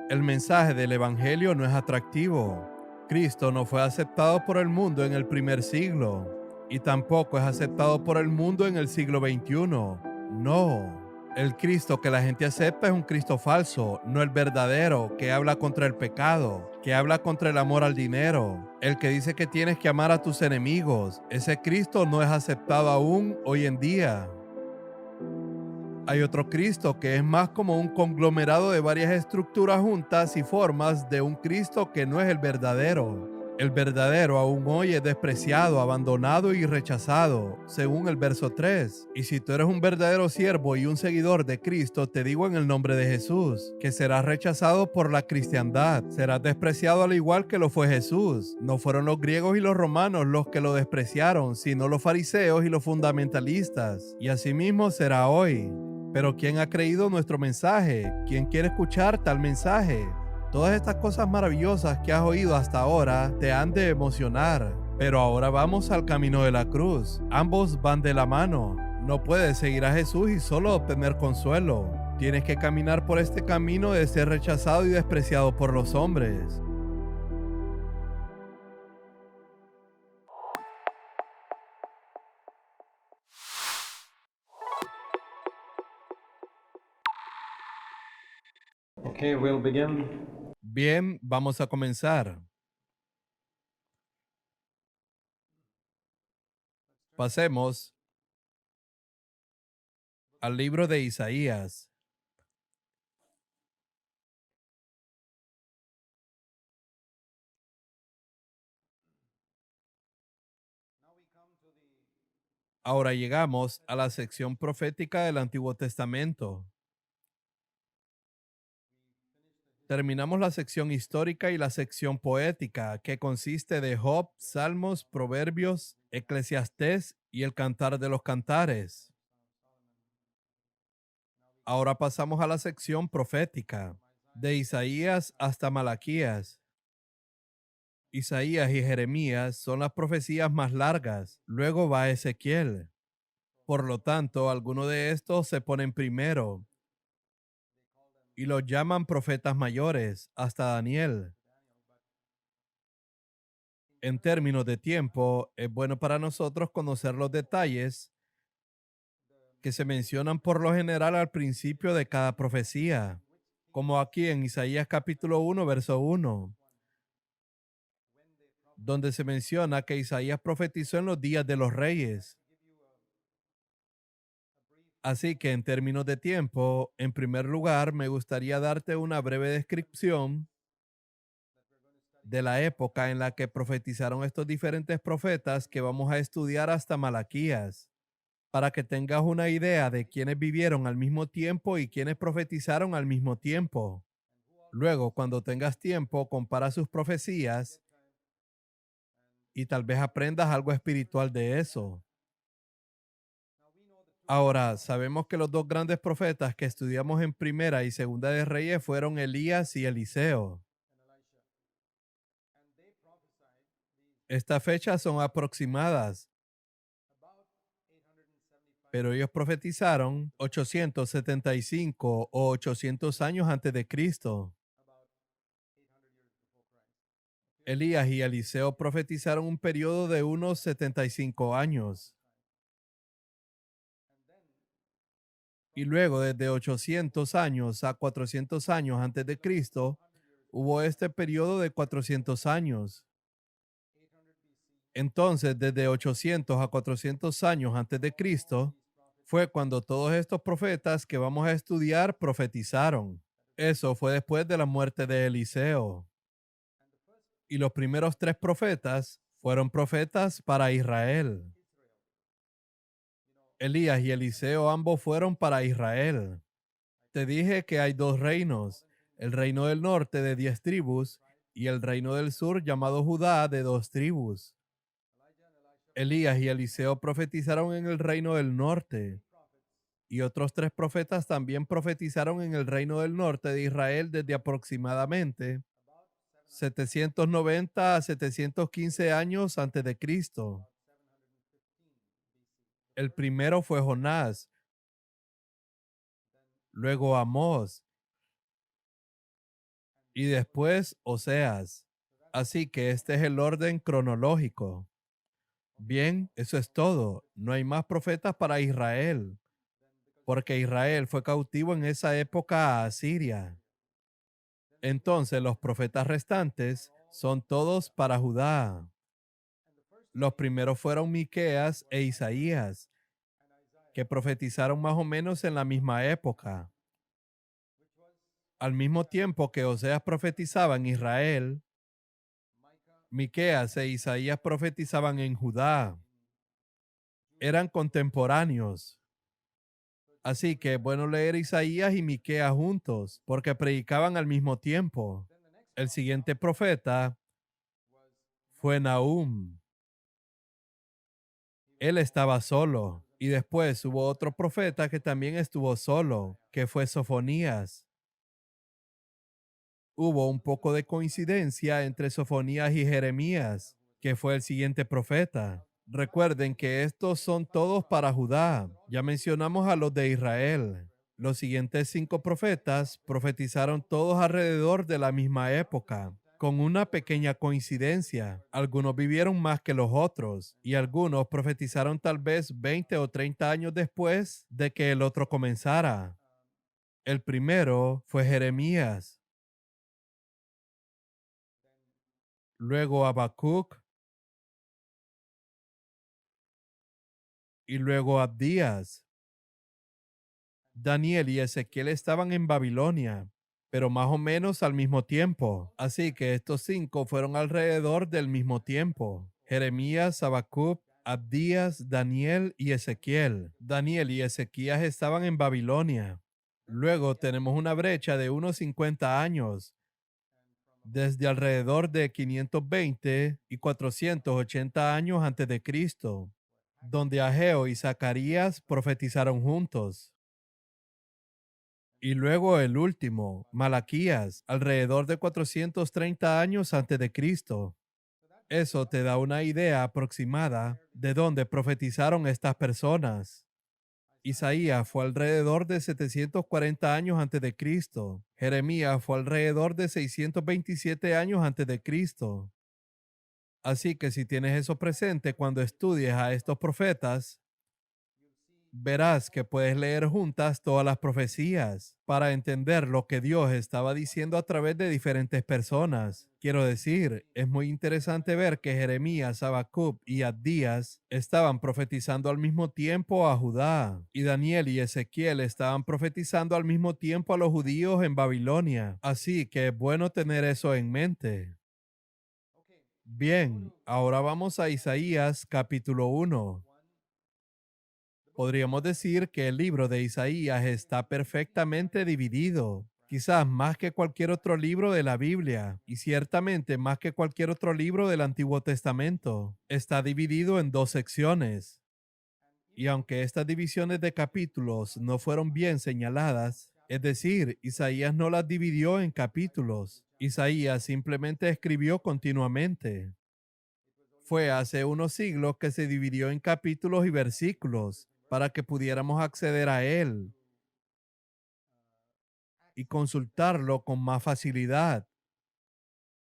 El mensaje del Evangelio no es atractivo. Cristo no fue aceptado por el mundo en el primer siglo y tampoco es aceptado por el mundo en el siglo XXI. No. El Cristo que la gente acepta es un Cristo falso, no el verdadero, que habla contra el pecado, que habla contra el amor al dinero, el que dice que tienes que amar a tus enemigos. Ese Cristo no es aceptado aún hoy en día. Hay otro Cristo que es más como un conglomerado de varias estructuras juntas y formas de un Cristo que no es el verdadero. El verdadero aún hoy es despreciado, abandonado y rechazado, según el verso 3. Y si tú eres un verdadero siervo y un seguidor de Cristo, te digo en el nombre de Jesús, que serás rechazado por la cristiandad, serás despreciado al igual que lo fue Jesús. No fueron los griegos y los romanos los que lo despreciaron, sino los fariseos y los fundamentalistas. Y asimismo será hoy. Pero ¿quién ha creído nuestro mensaje? ¿Quién quiere escuchar tal mensaje? Todas estas cosas maravillosas que has oído hasta ahora te han de emocionar. Pero ahora vamos al camino de la cruz. Ambos van de la mano. No puedes seguir a Jesús y solo obtener consuelo. Tienes que caminar por este camino de ser rechazado y despreciado por los hombres. Okay, we'll begin. Bien, vamos a comenzar. Pasemos al libro de Isaías. Ahora llegamos a la sección profética del Antiguo Testamento. Terminamos la sección histórica y la sección poética, que consiste de Job, Salmos, Proverbios, Eclesiastés y el Cantar de los Cantares. Ahora pasamos a la sección profética, de Isaías hasta Malaquías. Isaías y Jeremías son las profecías más largas, luego va Ezequiel. Por lo tanto, algunos de estos se ponen primero y los llaman profetas mayores, hasta Daniel. En términos de tiempo, es bueno para nosotros conocer los detalles que se mencionan por lo general al principio de cada profecía, como aquí en Isaías capítulo 1, verso 1, donde se menciona que Isaías profetizó en los días de los reyes. Así que en términos de tiempo, en primer lugar, me gustaría darte una breve descripción de la época en la que profetizaron estos diferentes profetas que vamos a estudiar hasta Malaquías, para que tengas una idea de quiénes vivieron al mismo tiempo y quiénes profetizaron al mismo tiempo. Luego, cuando tengas tiempo, compara sus profecías y tal vez aprendas algo espiritual de eso. Ahora, sabemos que los dos grandes profetas que estudiamos en Primera y Segunda de Reyes fueron Elías y Eliseo. Estas fechas son aproximadas, pero ellos profetizaron 875 o 800 años antes de Cristo. Elías y Eliseo profetizaron un periodo de unos 75 años. Y luego, desde 800 años a 400 años antes de Cristo, hubo este periodo de 400 años. Entonces, desde 800 a 400 años antes de Cristo, fue cuando todos estos profetas que vamos a estudiar profetizaron. Eso fue después de la muerte de Eliseo. Y los primeros tres profetas fueron profetas para Israel. Elías y Eliseo ambos fueron para Israel. Te dije que hay dos reinos, el reino del norte de 10 tribus y el reino del sur llamado Judá de 2 tribus. Elías y Eliseo profetizaron en el reino del norte y otros tres profetas también profetizaron en el reino del norte de Israel desde aproximadamente 790 a 715 años antes de Cristo. El primero fue Jonás, luego Amós, y después Oseas. Así que este es el orden cronológico. Bien, eso es todo. No hay más profetas para Israel, porque Israel fue cautivo en esa época a Asiria. Entonces los profetas restantes son todos para Judá. Los primeros fueron Miqueas e Isaías, que profetizaron más o menos en la misma época. Al mismo tiempo que Oseas profetizaba en Israel, Miqueas e Isaías profetizaban en Judá. Eran contemporáneos. Así que es bueno leer Isaías y Miqueas juntos, porque predicaban al mismo tiempo. El siguiente profeta fue Nahum. Él estaba solo. Y después hubo otro profeta que también estuvo solo, que fue Sofonías. Hubo un poco de coincidencia entre Sofonías y Jeremías, que fue el siguiente profeta. Recuerden que estos son todos para Judá. Ya mencionamos a los de Israel. Los siguientes 5 profetas profetizaron todos alrededor de la misma época, con una pequeña coincidencia. Algunos vivieron más que los otros y algunos profetizaron tal vez 20 o 30 años después de que el otro comenzara. El primero fue Jeremías, luego Habacuc y luego Abdías. Daniel y Ezequiel estaban en Babilonia, pero más o menos al mismo tiempo. Así que estos 5 fueron alrededor del mismo tiempo. Jeremías, Habacuc, Abdías, Daniel y Ezequiel. Daniel y Ezequías estaban en Babilonia. Luego tenemos una brecha de unos 50 años, desde alrededor de 520 y 480 años antes de Cristo, donde Ageo y Zacarías profetizaron juntos. Y luego el último, Malaquías, alrededor de 430 años antes de Cristo. Eso te da una idea aproximada de dónde profetizaron estas personas. Isaías fue alrededor de 740 años antes de Cristo. Jeremías fue alrededor de 627 años antes de Cristo. Así que si tienes eso presente cuando estudies a estos profetas, verás que puedes leer juntas todas las profecías para entender lo que Dios estaba diciendo a través de diferentes personas. Quiero decir, es muy interesante ver que Jeremías, Habacuc y Abdías estaban profetizando al mismo tiempo a Judá, y Daniel y Ezequiel estaban profetizando al mismo tiempo a los judíos en Babilonia. Así que es bueno tener eso en mente. Bien, ahora vamos a Isaías capítulo 1. Podríamos decir que el libro de Isaías está perfectamente dividido, quizás más que cualquier otro libro de la Biblia, y ciertamente más que cualquier otro libro del Antiguo Testamento. Está dividido en 2 secciones. Y aunque estas divisiones de capítulos no fueron bien señaladas, es decir, Isaías no las dividió en capítulos, Isaías simplemente escribió continuamente. Fue hace unos siglos que se dividió en capítulos y versículos para que pudiéramos acceder a él y consultarlo con más facilidad.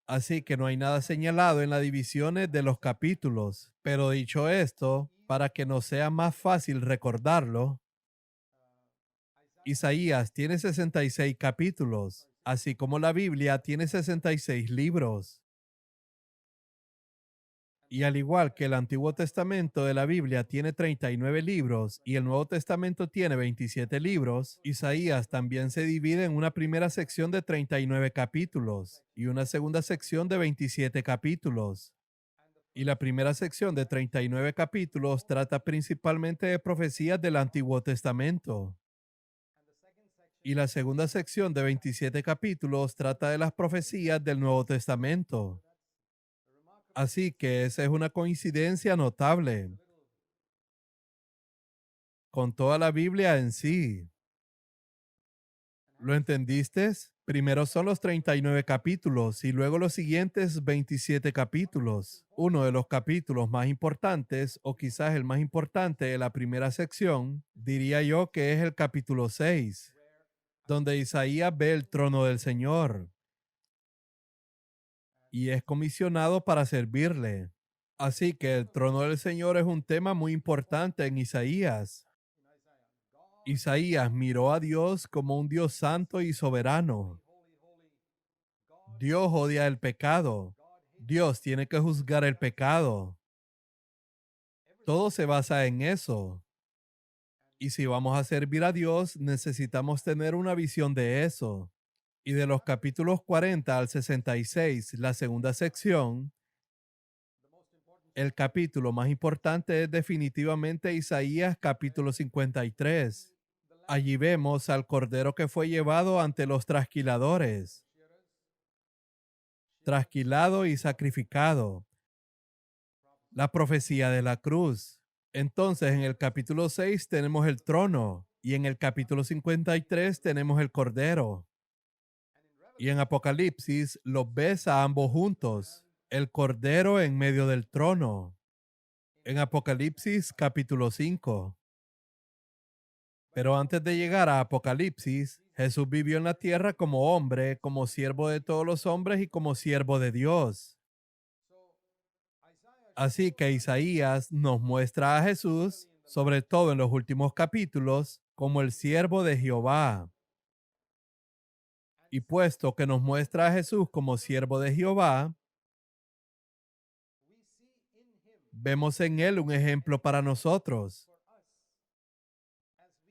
Así que no hay nada señalado en las divisiones de los capítulos. Pero dicho esto, para que nos sea más fácil recordarlo, Isaías tiene 66 capítulos, así como la Biblia tiene 66 libros. Y al igual que el Antiguo Testamento de la Biblia tiene 39 libros y el Nuevo Testamento tiene 27 libros, Isaías también se divide en una primera sección de 39 capítulos y una segunda sección de 27 capítulos. Y la primera sección de 39 capítulos trata principalmente de profecías del Antiguo Testamento. Y la segunda sección de 27 capítulos trata de las profecías del Nuevo Testamento. Así que esa es una coincidencia notable con toda la Biblia en sí. ¿Lo entendiste? Primero son los 39 capítulos y luego los siguientes 27 capítulos. Uno de los capítulos más importantes, o quizás el más importante de la primera sección, diría yo que es el capítulo 6, donde Isaías ve el trono del Señor. y es comisionado para servirle. Así que el trono del Señor es un tema muy importante en Isaías. Isaías miró a Dios como un Dios santo y soberano. Dios odia el pecado. Dios tiene que juzgar el pecado. Todo se basa en eso. Y si vamos a servir a Dios, necesitamos tener una visión de eso. Y de los capítulos 40 al 66, la segunda sección, el capítulo más importante es definitivamente Isaías capítulo 53. Allí vemos al cordero que fue llevado ante los trasquiladores, trasquilado y sacrificado. La profecía de la cruz. Entonces, en el capítulo 6 tenemos el trono y en el capítulo 53 tenemos el cordero. Y en Apocalipsis los ves a ambos juntos, el cordero en medio del trono. En Apocalipsis capítulo 5. Pero antes de llegar a Apocalipsis, Jesús vivió en la tierra como hombre, como siervo de todos los hombres y como siervo de Dios. Así que Isaías nos muestra a Jesús, sobre todo en los últimos capítulos, como el siervo de Jehová. Y puesto que nos muestra a Jesús como siervo de Jehová, vemos en él un ejemplo para nosotros,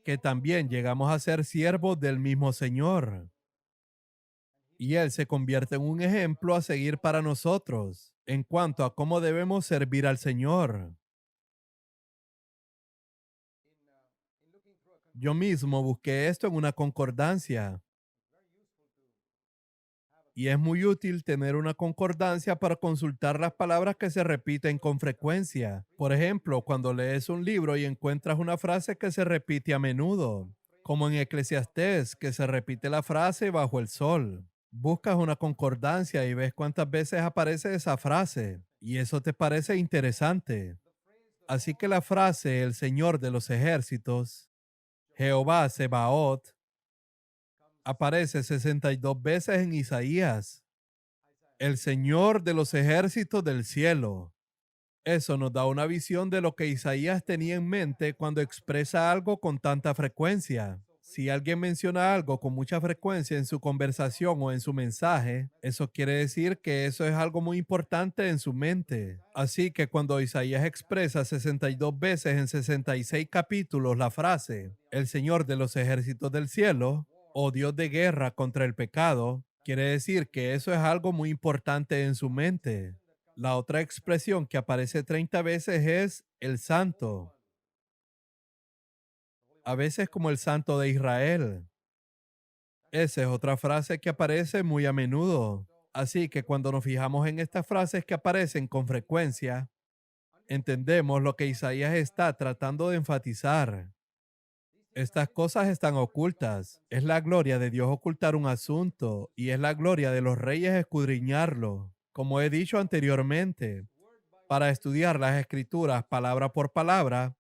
que también llegamos a ser siervos del mismo Señor. Y él se convierte en un ejemplo a seguir para nosotros en cuanto a cómo debemos servir al Señor. Yo mismo busqué esto en una concordancia. Y es muy útil tener una concordancia para consultar las palabras que se repiten con frecuencia. Por ejemplo, cuando lees un libro y encuentras una frase que se repite a menudo, como en Eclesiastés, que se repite la frase bajo el sol. Buscas una concordancia y ves cuántas veces aparece esa frase, y eso te parece interesante. Así que la frase el Señor de los ejércitos, Jehová Sebaot, aparece 62 veces en Isaías. El Señor de los ejércitos del cielo. Eso nos da una visión de lo que Isaías tenía en mente cuando expresa algo con tanta frecuencia. Si alguien menciona algo con mucha frecuencia en su conversación o en su mensaje, eso quiere decir que eso es algo muy importante en su mente. Así que cuando Isaías expresa 62 veces en 66 capítulos la frase, el Señor de los ejércitos del cielo, o Dios de guerra contra el pecado, quiere decir que eso es algo muy importante en su mente. La otra expresión que aparece 30 veces es el santo, a veces como el santo de Israel. Esa es otra frase que aparece muy a menudo. Así que cuando nos fijamos en estas frases que aparecen con frecuencia, entendemos lo que Isaías está tratando de enfatizar. Estas cosas están ocultas. Es la gloria de Dios ocultar un asunto y es la gloria de los reyes escudriñarlo. Como he dicho anteriormente, para estudiar las escrituras palabra por palabra,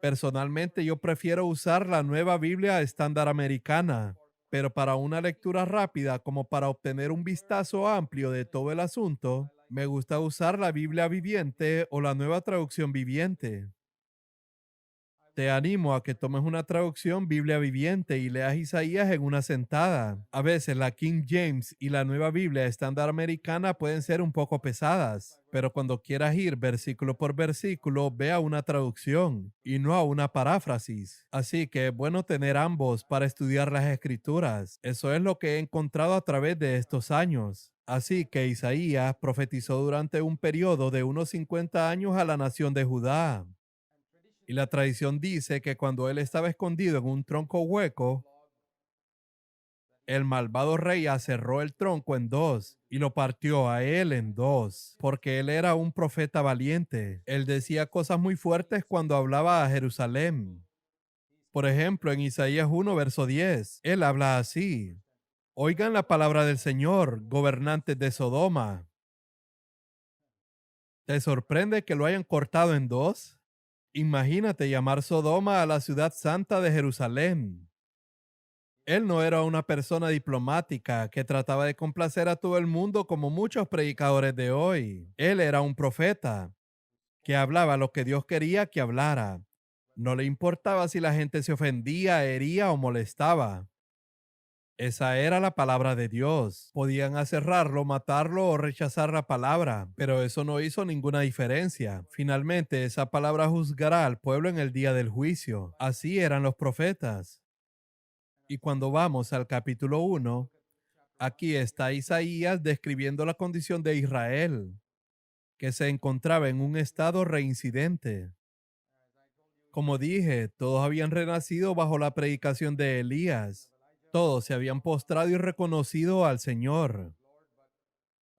personalmente yo prefiero usar la nueva Biblia estándar americana, pero para una lectura rápida como para obtener un vistazo amplio de todo el asunto, me gusta usar la Biblia viviente o la nueva traducción viviente. Te animo a que tomes una traducción Biblia viviente y leas Isaías en una sentada. A veces la King James y la nueva Biblia estándar americana pueden ser un poco pesadas, pero cuando quieras ir versículo por versículo, ve a una traducción y no a una paráfrasis. Así que es bueno tener ambos para estudiar las escrituras. Eso es lo que he encontrado a través de estos años. Así que Isaías profetizó durante un periodo de unos 50 años a la nación de Judá. Y la tradición dice que cuando él estaba escondido en un tronco hueco, el malvado rey aserró el tronco en dos y lo partió a él en dos, porque él era un profeta valiente. Él decía cosas muy fuertes cuando hablaba a Jerusalén. Por ejemplo, en Isaías 1, verso 10, él habla así: Oigan la palabra del Señor, gobernantes de Sodoma. ¿Te sorprende que lo hayan cortado en dos? Imagínate llamar Sodoma a la ciudad santa de Jerusalén. Él no era una persona diplomática que trataba de complacer a todo el mundo como muchos predicadores de hoy. Él era un profeta que hablaba lo que Dios quería que hablara. No le importaba si la gente se ofendía, hería o molestaba. Esa era la palabra de Dios. Podían aserrarlo, matarlo o rechazar la palabra, pero eso no hizo ninguna diferencia. Finalmente, esa palabra juzgará al pueblo en el día del juicio. Así eran los profetas. Y cuando vamos al capítulo 1, aquí está Isaías describiendo la condición de Israel, que se encontraba en un estado reincidente. Como dije, todos habían renacido bajo la predicación de Elías. Todos se habían postrado y reconocido al Señor.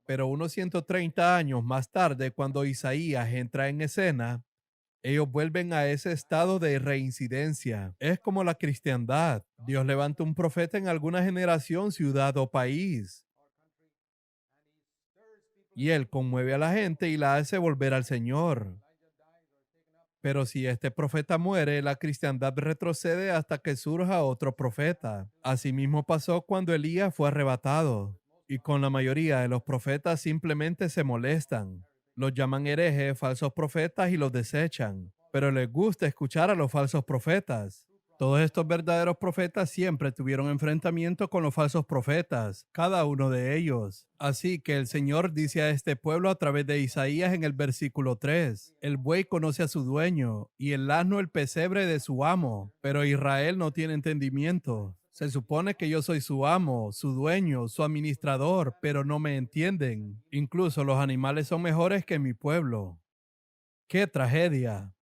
Pero unos 130 años más tarde, cuando Isaías entra en escena, ellos vuelven a ese estado de reincidencia. Es como la cristiandad. Dios levanta un profeta en alguna generación, ciudad o país, y él conmueve a la gente y la hace volver al Señor. Pero si este profeta muere, la cristiandad retrocede hasta que surja otro profeta. Asimismo pasó cuando Elías fue arrebatado. Y con la mayoría de los profetas simplemente se molestan. Los llaman herejes, falsos profetas y los desechan. Pero les gusta escuchar a los falsos profetas. Todos estos verdaderos profetas siempre tuvieron enfrentamiento con los falsos profetas, cada uno de ellos. Así que el Señor dice a este pueblo a través de Isaías en el versículo 3, el buey conoce a su dueño y el asno el pesebre de su amo, pero Israel no tiene entendimiento. Se supone que yo soy su amo, su dueño, su administrador, pero no me entienden. Incluso los animales son mejores que mi pueblo. ¡Qué tragedia!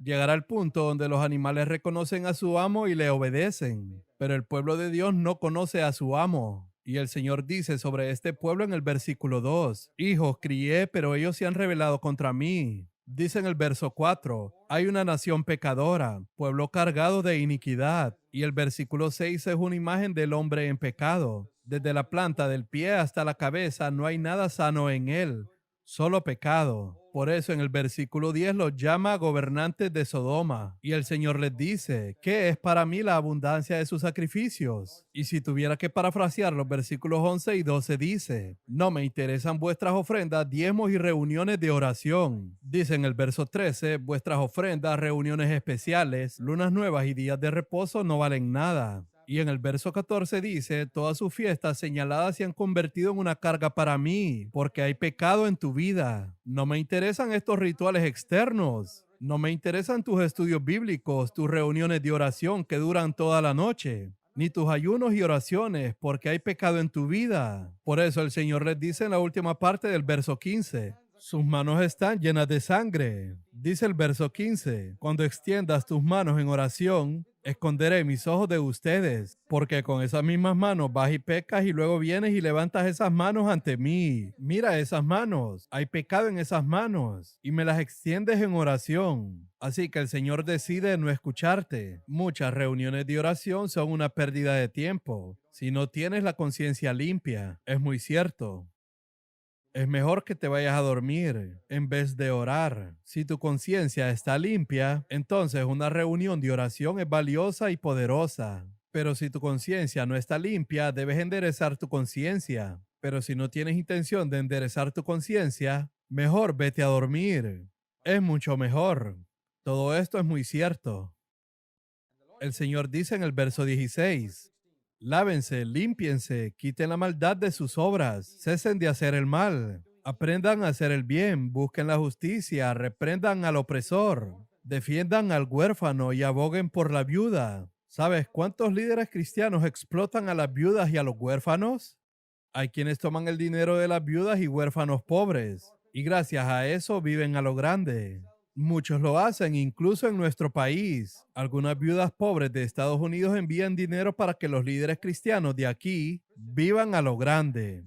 Llegará el punto donde los animales reconocen a su amo y le obedecen, pero el pueblo de Dios no conoce a su amo. Y el Señor dice sobre este pueblo en el versículo 2, hijos crié, pero ellos se han rebelado contra mí. Dice en el verso 4, hay una nación pecadora, pueblo cargado de iniquidad. Y el versículo 6 es una imagen del hombre en pecado. Desde la planta del pie hasta la cabeza no hay nada sano en él, solo pecado. Por eso en el versículo 10 los llama gobernantes de Sodoma. Y el Señor les dice, ¿qué es para mí la abundancia de sus sacrificios? Y si tuviera que parafrasear los versículos 11 y 12 dice, no me interesan vuestras ofrendas, diezmos y reuniones de oración. Dice en el verso 13, vuestras ofrendas, reuniones especiales, lunas nuevas y días de reposo no valen nada. Y en el verso 14 dice, todas sus fiestas señaladas se han convertido en una carga para mí, porque hay pecado en tu vida. No me interesan estos rituales externos. No me interesan tus estudios bíblicos, tus reuniones de oración que duran toda la noche, ni tus ayunos y oraciones, porque hay pecado en tu vida. Por eso el Señor les dice en la última parte del verso 15, sus manos están llenas de sangre. Dice el verso 15, cuando extiendas tus manos en oración, esconderé mis ojos de ustedes, porque con esas mismas manos vas y pecas y luego vienes y levantas esas manos ante mí. Mira esas manos, hay pecado en esas manos y me las extiendes en oración. Así que el Señor decide no escucharte. Muchas reuniones de oración son una pérdida de tiempo si no tienes la conciencia limpia. Es muy cierto. Es mejor que te vayas a dormir en vez de orar. Si tu conciencia está limpia, entonces una reunión de oración es valiosa y poderosa. Pero si tu conciencia no está limpia, debes enderezar tu conciencia. Pero si no tienes intención de enderezar tu conciencia, mejor vete a dormir. Es mucho mejor. Todo esto es muy cierto. El Señor dice en el verso 16, lávense, límpiense, quiten la maldad de sus obras, cesen de hacer el mal, aprendan a hacer el bien, busquen la justicia, reprendan al opresor, defiendan al huérfano y aboguen por la viuda. ¿Sabes cuántos líderes cristianos explotan a las viudas y a los huérfanos? Hay quienes toman el dinero de las viudas y huérfanos pobres, y gracias a eso viven a lo grande. Muchos lo hacen, incluso en nuestro país. Algunas viudas pobres de Estados Unidos envían dinero para que los líderes cristianos de aquí vivan a lo grande.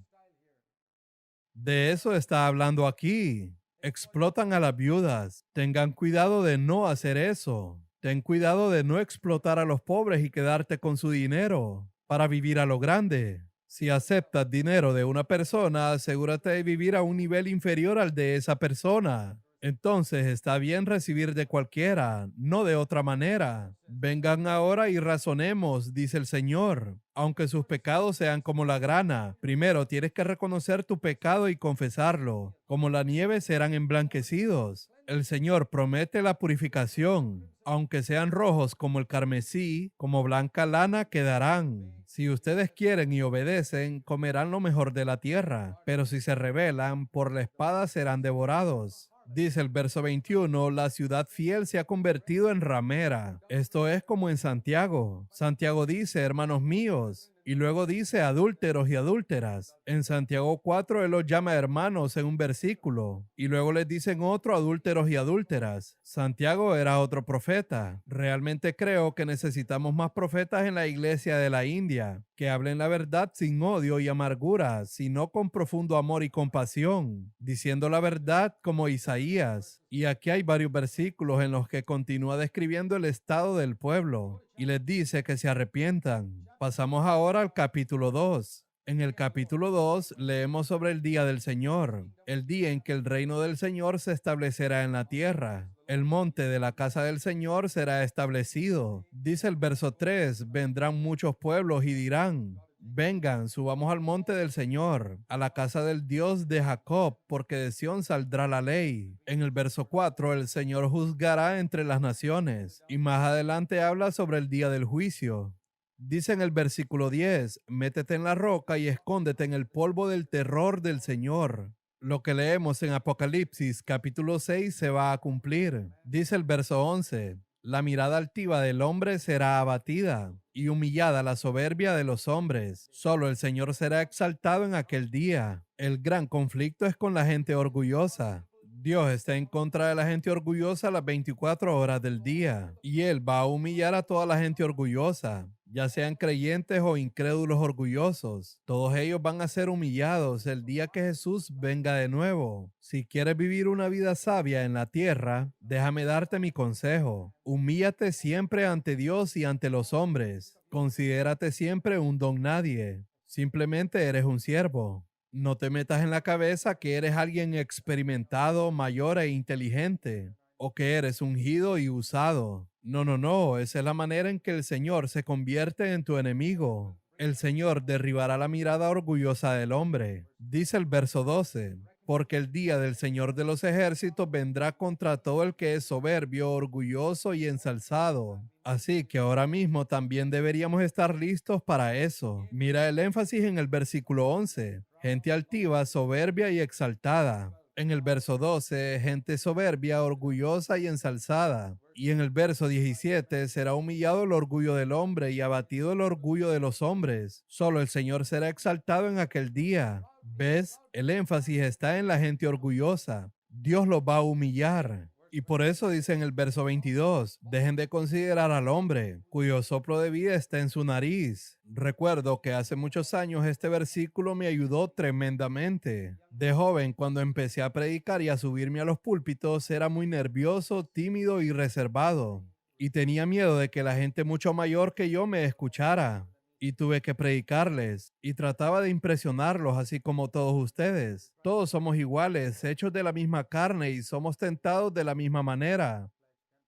De eso está hablando aquí. Explotan a las viudas. Tengan cuidado de no hacer eso. Ten cuidado de no explotar a los pobres y quedarte con su dinero para vivir a lo grande. Si aceptas dinero de una persona, asegúrate de vivir a un nivel inferior al de esa persona. Entonces está bien recibir de cualquiera, no de otra manera. Vengan ahora y razonemos, dice el Señor. Aunque sus pecados sean como la grana, primero tienes que reconocer tu pecado y confesarlo. Como la nieve serán emblanquecidos. El Señor promete la purificación. Aunque sean rojos como el carmesí, como blanca lana quedarán. Si ustedes quieren y obedecen, comerán lo mejor de la tierra. Pero si se rebelan, por la espada serán devorados. Dice el verso 21, la ciudad fiel se ha convertido en ramera. Esto es como en Santiago. Santiago dice, hermanos míos, y luego dice adúlteros y adúlteras. En Santiago 4 él los llama hermanos en un versículo y luego les dicen otro adúlteros y adúlteras. Santiago era otro profeta. Realmente creo que necesitamos más profetas en la iglesia de la India que hablen la verdad sin odio y amargura, sino con profundo amor y compasión, diciendo la verdad como Isaías. Y aquí hay varios versículos en los que continúa describiendo el estado del pueblo y les dice que se arrepientan. Pasamos ahora al capítulo 2. En el capítulo 2 leemos sobre el día del Señor, el día en que el reino del Señor se establecerá en la tierra. El monte de la casa del Señor será establecido. Dice el verso 3, vendrán muchos pueblos y dirán, vengan, subamos al monte del Señor, a la casa del Dios de Jacob, porque de Sión saldrá la ley. En el verso 4, el Señor juzgará entre las naciones. Y más adelante habla sobre el día del juicio. Dice en el versículo 10, métete en la roca y escóndete en el polvo del terror del Señor. Lo que leemos en Apocalipsis capítulo 6 se va a cumplir. Dice el verso 11, la mirada altiva del hombre será abatida y humillada la soberbia de los hombres. Solo el Señor será exaltado en aquel día. El gran conflicto es con la gente orgullosa. Dios está en contra de la gente orgullosa las 24 horas del día y Él va a humillar a toda la gente orgullosa, ya sean creyentes o incrédulos orgullosos. Todos ellos van a ser humillados el día que Jesús venga de nuevo. Si quieres vivir una vida sabia en la tierra, déjame darte mi consejo. Humíllate siempre ante Dios y ante los hombres. Considérate siempre un don nadie. Simplemente eres un siervo. No te metas en la cabeza que eres alguien experimentado, mayor e inteligente, o que eres ungido y usado. No, no, no, esa es la manera en que el Señor se convierte en tu enemigo. El Señor derribará la mirada orgullosa del hombre. Dice el verso 12, porque el día del Señor de los ejércitos vendrá contra todo el que es soberbio, orgulloso y ensalzado. Así que ahora mismo también deberíamos estar listos para eso. Mira el énfasis en el versículo 11. Gente altiva, soberbia y exaltada. En el verso 12, gente soberbia, orgullosa y ensalzada. Y en el verso 17, será humillado el orgullo del hombre y abatido el orgullo de los hombres. Solo el Señor será exaltado en aquel día. ¿Ves? El énfasis está en la gente orgullosa. Dios los va a humillar. Y por eso dice en el verso 22, dejen de considerar al hombre, cuyo soplo de vida está en su nariz. Recuerdo que hace muchos años este versículo me ayudó tremendamente. De joven, cuando empecé a predicar y a subirme a los púlpitos, era muy nervioso, tímido y reservado. Y tenía miedo de que la gente mucho mayor que yo me escuchara. Y tuve que predicarles y trataba de impresionarlos así como todos ustedes. Todos somos iguales, hechos de la misma carne y somos tentados de la misma manera.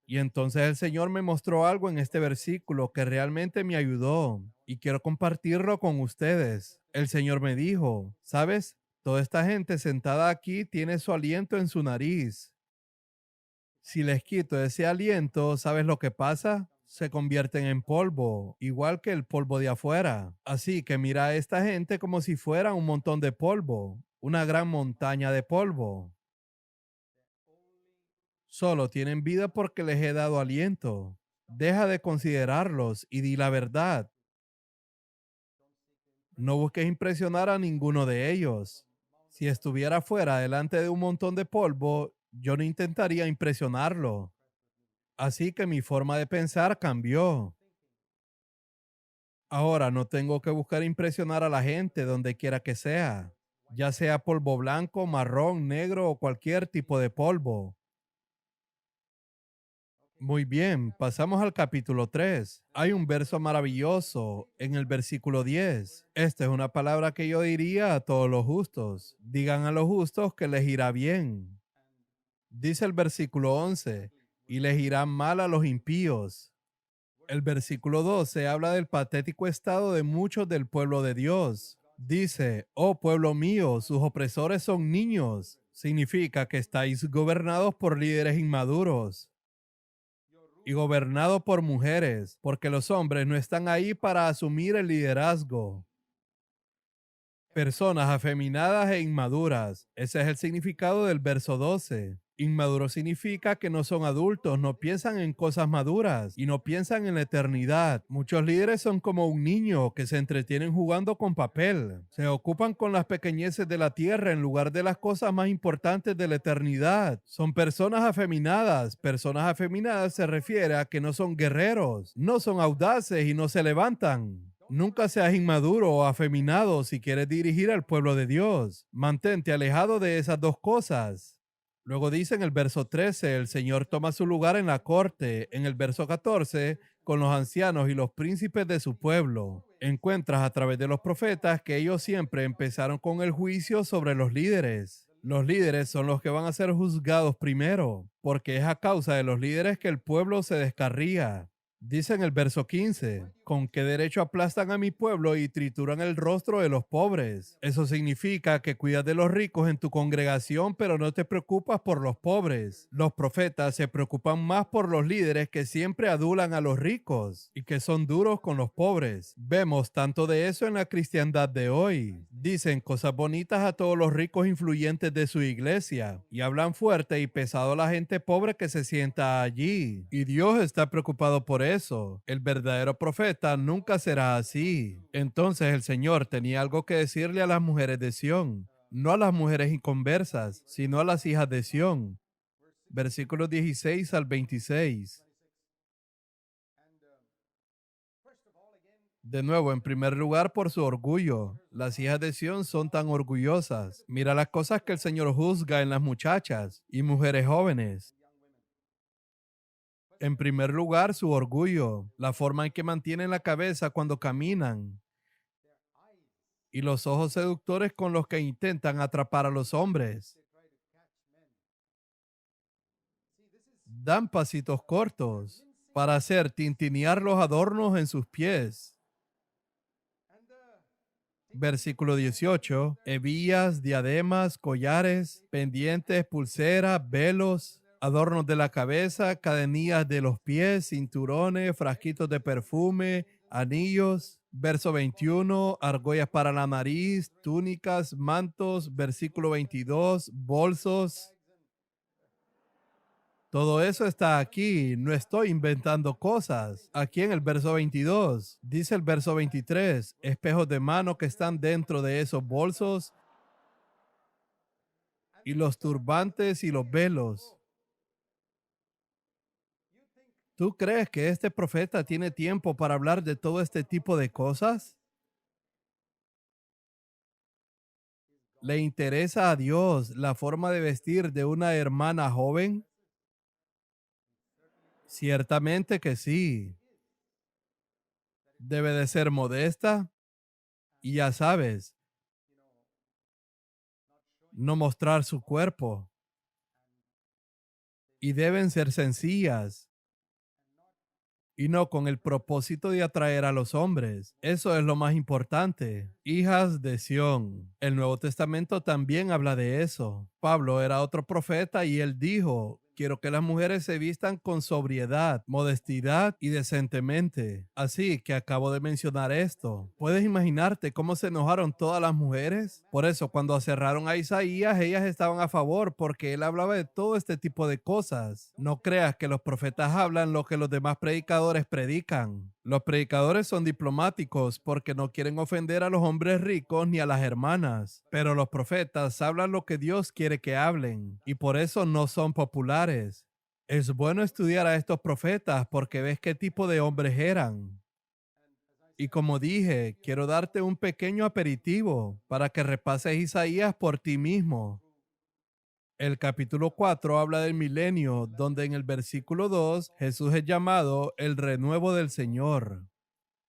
Y entonces el Señor me mostró algo en este versículo que realmente me ayudó y quiero compartirlo con ustedes. El Señor me dijo, ¿sabes? Toda esta gente sentada aquí tiene su aliento en su nariz. Si les quito ese aliento, ¿sabes lo que pasa? Se convierten en polvo, igual que el polvo de afuera. Así que mira a esta gente como si fuera un montón de polvo, una gran montaña de polvo. Solo tienen vida porque les he dado aliento. Deja de considerarlos y di la verdad. No busques impresionar a ninguno de ellos. Si estuviera fuera delante de un montón de polvo, yo no intentaría impresionarlo. Así que mi forma de pensar cambió. Ahora no tengo que buscar impresionar a la gente donde quiera que sea, ya sea polvo blanco, marrón, negro o cualquier tipo de polvo. Muy bien, pasamos al capítulo 3. Hay un verso maravilloso en el versículo 10. Esta es una palabra que yo diría a todos los justos. Digan a los justos que les irá bien. Dice el versículo 11, y les irá mal a los impíos. El versículo 12 habla del patético estado de muchos del pueblo de Dios. Dice, oh pueblo mío, sus opresores son niños. Significa que estáis gobernados por líderes inmaduros y gobernados por mujeres, porque los hombres no están ahí para asumir el liderazgo. Personas afeminadas e inmaduras. Ese es el significado del verso 12. Inmaduro significa que no son adultos, no piensan en cosas maduras y no piensan en la eternidad. Muchos líderes son como un niño que se entretienen jugando con papel. Se ocupan con las pequeñeces de la tierra en lugar de las cosas más importantes de la eternidad. Son personas afeminadas. Personas afeminadas se refiere a que no son guerreros, no son audaces y no se levantan. Nunca seas inmaduro o afeminado si quieres dirigir al pueblo de Dios. Mantente alejado de esas dos cosas. Luego dice en el verso 13, el Señor toma su lugar en la corte. En el verso 14, con los ancianos y los príncipes de su pueblo. Encuentras a través de los profetas que ellos siempre empezaron con el juicio sobre los líderes. Los líderes son los que van a ser juzgados primero, porque es a causa de los líderes que el pueblo se descarría. Dice en el verso 15, ¿con qué derecho aplastan a mi pueblo y trituran el rostro de los pobres? Eso significa que cuidas de los ricos en tu congregación, pero no te preocupas por los pobres. Los profetas se preocupan más por los líderes que siempre adulan a los ricos y que son duros con los pobres. Vemos tanto de eso en la cristiandad de hoy. Dicen cosas bonitas a todos los ricos influyentes de su iglesia y hablan fuerte y pesado a la gente pobre que se sienta allí. Y Dios está preocupado por eso. El verdadero profeta nunca será así. Entonces el Señor tenía algo que decirle a las mujeres de Sión, no a las mujeres inconversas, sino a las hijas de Sión. Versículos 16 al 26. De nuevo, en primer lugar, por su orgullo. Las hijas de Sión son tan orgullosas. Mira las cosas que el Señor juzga en las muchachas y mujeres jóvenes. En primer lugar, su orgullo, la forma en que mantienen la cabeza cuando caminan y los ojos seductores con los que intentan atrapar a los hombres. Dan pasitos cortos para hacer tintinear los adornos en sus pies. Versículo 18. Hebillas, diademas, collares, pendientes, pulseras, velos, adornos de la cabeza, cadenillas de los pies, cinturones, frasquitos de perfume, anillos. Verso 21, argollas para la nariz, túnicas, mantos. Versículo 22, bolsos. Todo eso está aquí, no estoy inventando cosas. Aquí en el verso 22, dice el verso 23, espejos de mano que están dentro de esos bolsos y los turbantes y los velos. ¿Tú crees que este profeta tiene tiempo para hablar de todo este tipo de cosas? ¿Le interesa a Dios la forma de vestir de una hermana joven? Ciertamente que sí. Debe de ser modesta y ya sabes, no mostrar su cuerpo. Y deben ser sencillas y no con el propósito de atraer a los hombres. Eso es lo más importante. Hijas de Sión. El Nuevo Testamento también habla de eso. Pablo era otro profeta y él dijo: quiero que las mujeres se vistan con sobriedad, modestidad y decentemente. Así que acabo de mencionar esto. ¿Puedes imaginarte cómo se enojaron todas las mujeres? Por eso, cuando aserraron a Isaías, ellas estaban a favor porque él hablaba de todo este tipo de cosas. No creas que los profetas hablan lo que los demás predicadores predican. Los predicadores son diplomáticos porque no quieren ofender a los hombres ricos ni a las hermanas, pero los profetas hablan lo que Dios quiere que hablen y por eso no son populares. Es bueno estudiar a estos profetas porque ves qué tipo de hombres eran. Y como dije, quiero darte un pequeño aperitivo para que repases Isaías por ti mismo. El capítulo 4 habla del milenio, donde en el versículo 2 Jesús es llamado el renuevo del Señor.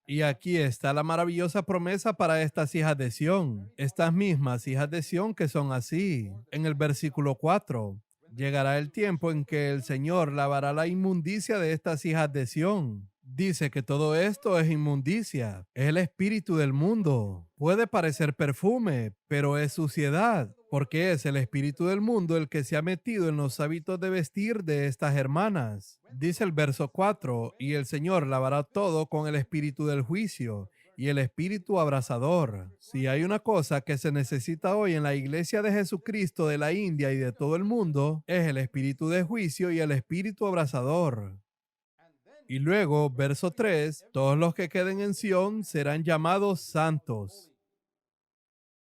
Y aquí está la maravillosa promesa para estas hijas de Sión, estas mismas hijas de Sión que son así. En el versículo 4, Llegará el tiempo en que el Señor lavará la inmundicia de estas hijas de Sión. Dice que todo esto es inmundicia, es el espíritu del mundo. Puede parecer perfume, pero es suciedad, porque es el espíritu del mundo el que se ha metido en los hábitos de vestir de estas hermanas. Dice el verso 4, y el Señor lavará todo con el espíritu del juicio y el espíritu abrasador. Si hay una cosa que se necesita hoy en la iglesia de Jesucristo de la India y de todo el mundo, es el espíritu de juicio y el espíritu abrasador. Y luego, verso 3, todos los que queden en Sión serán llamados santos.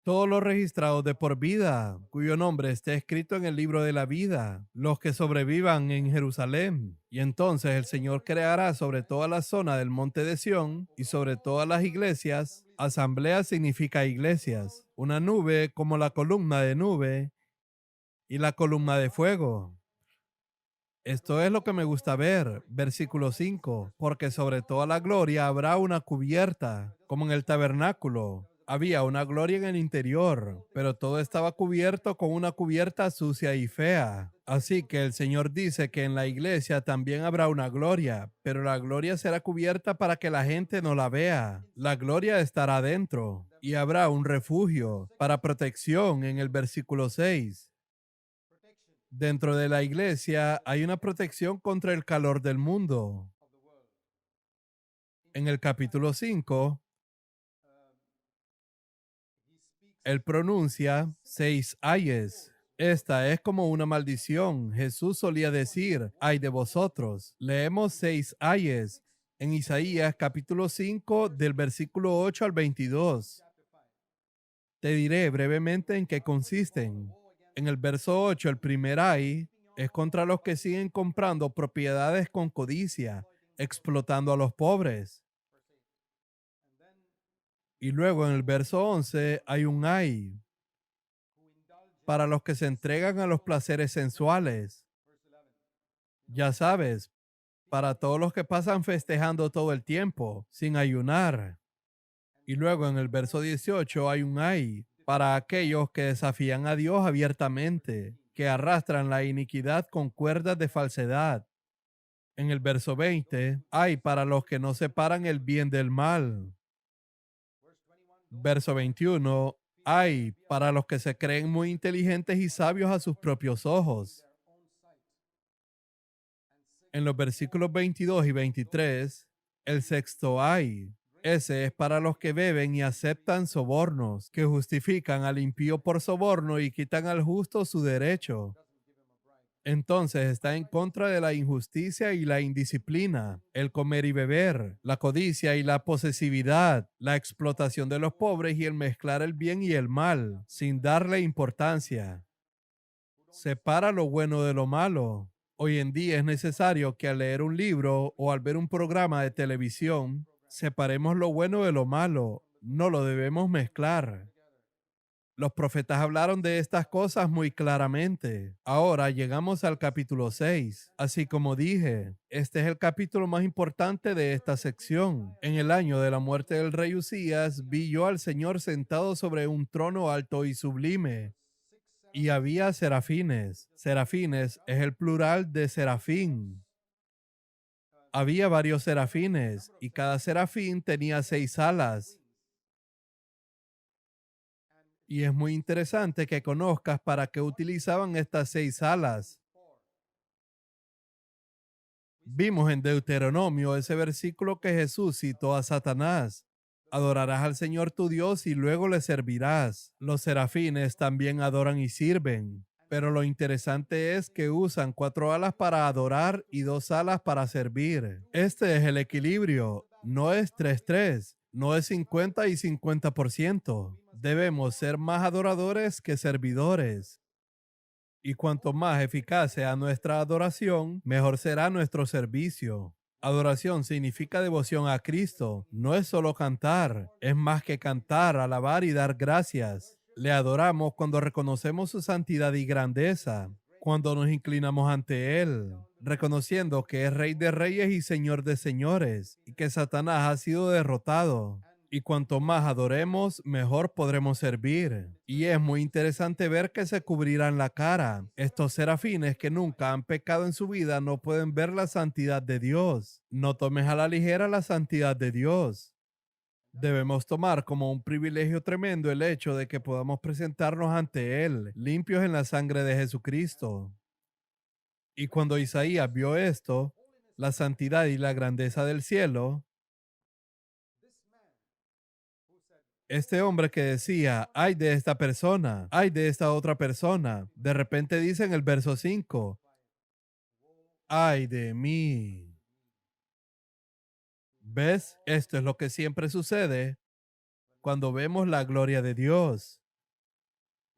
Todos los registrados de por vida, cuyo nombre esté escrito en el libro de la vida, los que sobrevivan en Jerusalén. Y entonces el Señor creará sobre toda la zona del monte de Sión y sobre todas las iglesias. Asamblea significa iglesias. Una nube como la columna de nube y la columna de fuego. Esto es lo que me gusta ver, versículo 5, porque sobre toda la gloria habrá una cubierta, como en el tabernáculo. Había una gloria en el interior, pero todo estaba cubierto con una cubierta sucia y fea. Así que el Señor dice que en la iglesia también habrá una gloria, pero la gloria será cubierta para que la gente no la vea. La gloria estará dentro y habrá un refugio para protección en el versículo 6. Dentro de la iglesia hay una protección contra el calor del mundo. En el capítulo 5, él pronuncia 6 ayes. Esta es como una maldición. Jesús solía decir, ay de vosotros. Leemos 6 ayes en Isaías capítulo 5 del versículo 8 al 22. Te diré brevemente en qué consisten. En el verso 8, el primer ay es contra los que siguen comprando propiedades con codicia, explotando a los pobres. Y luego en el verso 11 hay un ay para los que se entregan a los placeres sensuales. Ya sabes, para todos los que pasan festejando todo el tiempo, sin ayunar. Y luego en el verso 18 hay un ay para aquellos que desafían a Dios abiertamente, que arrastran la iniquidad con cuerdas de falsedad. En el verso 20 hay para los que no separan el bien del mal. Verso 21, hay para los que se creen muy inteligentes y sabios a sus propios ojos. En los versículos 22 y 23, el sexto hay. Ese es para los que beben y aceptan sobornos, que justifican al impío por soborno y quitan al justo su derecho. Entonces está en contra de la injusticia y la indisciplina, el comer y beber, la codicia y la posesividad, la explotación de los pobres y el mezclar el bien y el mal, sin darle importancia. Separa lo bueno de lo malo. Hoy en día es necesario que al leer un libro o al ver un programa de televisión, separemos lo bueno de lo malo. No lo debemos mezclar. Los profetas hablaron de estas cosas muy claramente. Ahora llegamos al capítulo 6. Así como dije, este es el capítulo más importante de esta sección. En el año de la muerte del rey Usías, vi yo al Señor sentado sobre un trono alto y sublime. Y había serafines. Serafines es el plural de serafín. Había varios serafines y cada serafín tenía 6 alas. Y es muy interesante que conozcas para qué utilizaban estas 6 alas. Vimos en Deuteronomio ese versículo que Jesús citó a Satanás. Adorarás al Señor tu Dios y luego le servirás. Los serafines también adoran y sirven. Pero lo interesante es que usan 4 alas para adorar y 2 alas para servir. Este es el equilibrio. No es 3-3. No es 50 y 50%. Debemos ser más adoradores que servidores. Y cuanto más eficaz sea nuestra adoración, mejor será nuestro servicio. Adoración significa devoción a Cristo. No es solo cantar, es más que cantar, alabar y dar gracias. Le adoramos cuando reconocemos su santidad y grandeza, cuando nos inclinamos ante Él, reconociendo que es Rey de Reyes y Señor de Señores, y que Satanás ha sido derrotado. Y cuanto más adoremos, mejor podremos servir. Y es muy interesante ver que se cubrirán la cara. Estos serafines que nunca han pecado en su vida no pueden ver la santidad de Dios. No tomes a la ligera la santidad de Dios. Debemos tomar como un privilegio tremendo el hecho de que podamos presentarnos ante Él, limpios en la sangre de Jesucristo. Y cuando Isaías vio esto, la santidad y la grandeza del cielo, este hombre que decía, ay de esta persona, ay de esta otra persona, de repente dice en el verso 5, ay de mí. ¿Ves? Esto es lo que siempre sucede cuando vemos la gloria de Dios.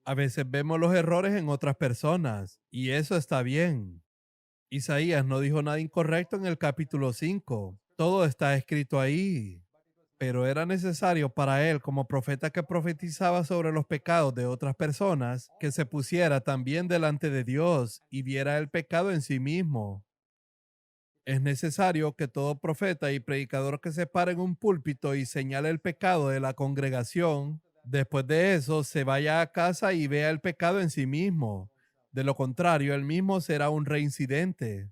A veces vemos los errores en otras personas y eso está bien. Isaías no dijo nada incorrecto en el capítulo 5. Todo está escrito ahí. Pero era necesario para él, como profeta que profetizaba sobre los pecados de otras personas, que se pusiera también delante de Dios y viera el pecado en sí mismo. Es necesario que todo profeta y predicador que se pare en un púlpito y señale el pecado de la congregación, después de eso se vaya a casa y vea el pecado en sí mismo. De lo contrario, él mismo será un reincidente.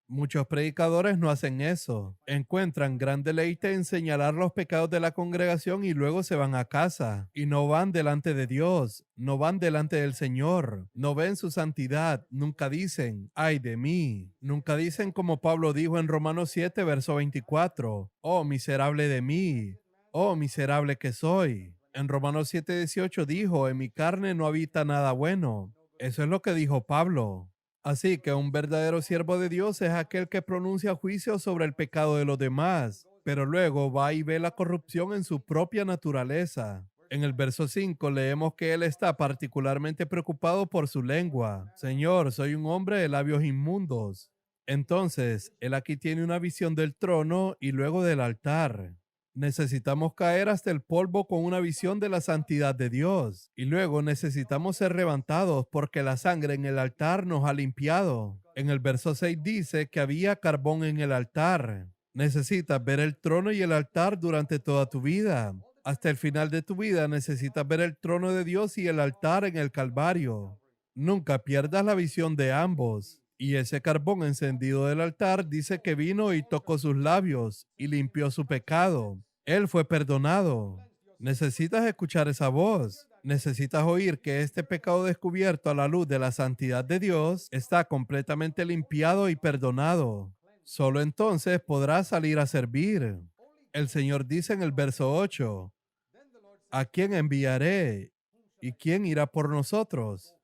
Muchos predicadores no hacen eso. Encuentran gran deleite en señalar los pecados de la congregación y luego se van a casa. Y no van delante de Dios, no van delante del Señor, no ven su santidad. Nunca dicen, ay de mí. Nunca dicen como Pablo dijo en Romanos 7, verso 24, oh miserable de mí, oh miserable que soy. En Romanos 7, 18 dijo, en mi carne no habita nada bueno. Eso es lo que dijo Pablo. Así que un verdadero siervo de Dios es aquel que pronuncia juicio sobre el pecado de los demás, pero luego va y ve la corrupción en su propia naturaleza. En el verso 5 leemos que él está particularmente preocupado por su lengua. Señor, soy un hombre de labios inmundos. Entonces, él aquí tiene una visión del trono y luego del altar. Necesitamos caer hasta el polvo con una visión de la santidad de Dios. Y luego necesitamos ser levantados porque la sangre en el altar nos ha limpiado. En el verso 6 dice que había carbón en el altar. Necesitas ver el trono y el altar durante toda tu vida. Hasta el final de tu vida necesitas ver el trono de Dios y el altar en el Calvario. Nunca pierdas la visión de ambos. Y ese carbón encendido del altar dice que vino y tocó sus labios y limpió su pecado. Él fue perdonado. Necesitas escuchar esa voz. Necesitas oír que este pecado descubierto a la luz de la santidad de Dios está completamente limpiado y perdonado. Solo entonces podrás salir a servir. El Señor dice en el verso 8, ¿a quién enviaré? ¿Y quién irá por nosotros?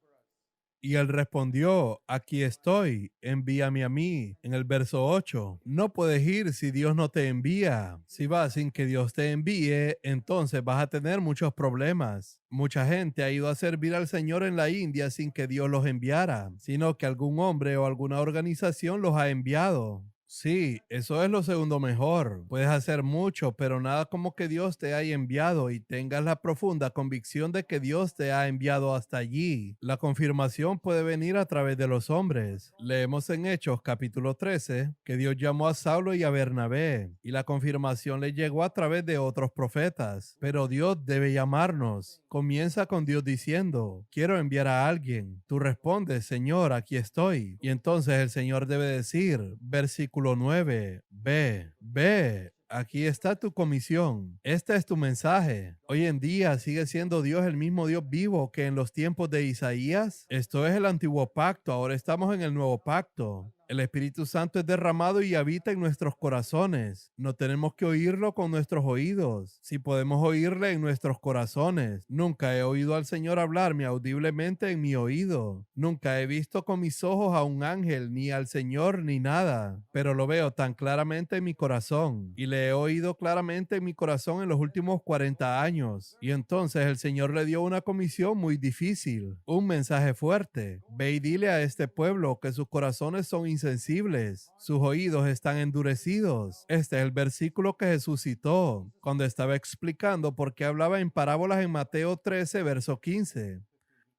Y él respondió, aquí estoy, envíame a mí. En el verso 8, no puedes ir si Dios no te envía. Si vas sin que Dios te envíe, entonces vas a tener muchos problemas. Mucha gente ha ido a servir al Señor en la India sin que Dios los enviara, sino que algún hombre o alguna organización los ha enviado. Sí, eso es lo segundo mejor. Puedes hacer mucho, pero nada como que Dios te haya enviado y tengas la profunda convicción de que Dios te ha enviado hasta allí. La confirmación puede venir a través de los hombres. Leemos en Hechos capítulo 13 que Dios llamó a Saulo y a Bernabé y la confirmación le llegó a través de otros profetas. Pero Dios debe llamarnos. Comienza con Dios diciendo, quiero enviar a alguien. Tú respondes, Señor, aquí estoy. Y entonces el Señor debe decir, versículo 9, ve, aquí está tu comisión. Este es tu mensaje. Hoy en día sigue siendo Dios el mismo Dios vivo que en los tiempos de Isaías. Esto es el antiguo pacto, ahora estamos en el nuevo pacto. El Espíritu Santo es derramado y habita en nuestros corazones. No tenemos que oírlo con nuestros oídos. Si podemos oírle en nuestros corazones. Nunca he oído al Señor hablarme audiblemente en mi oído. Nunca he visto con mis ojos a un ángel, ni al Señor, ni nada. Pero lo veo tan claramente en mi corazón. Y le he oído claramente en mi corazón en los últimos 40 años. Y entonces el Señor le dio una comisión muy difícil. Un mensaje fuerte. Ve y dile a este pueblo que sus corazones son insensibles, sus oídos están endurecidos. Este es el versículo que Jesús citó cuando estaba explicando por qué hablaba en parábolas en Mateo 13, verso 15.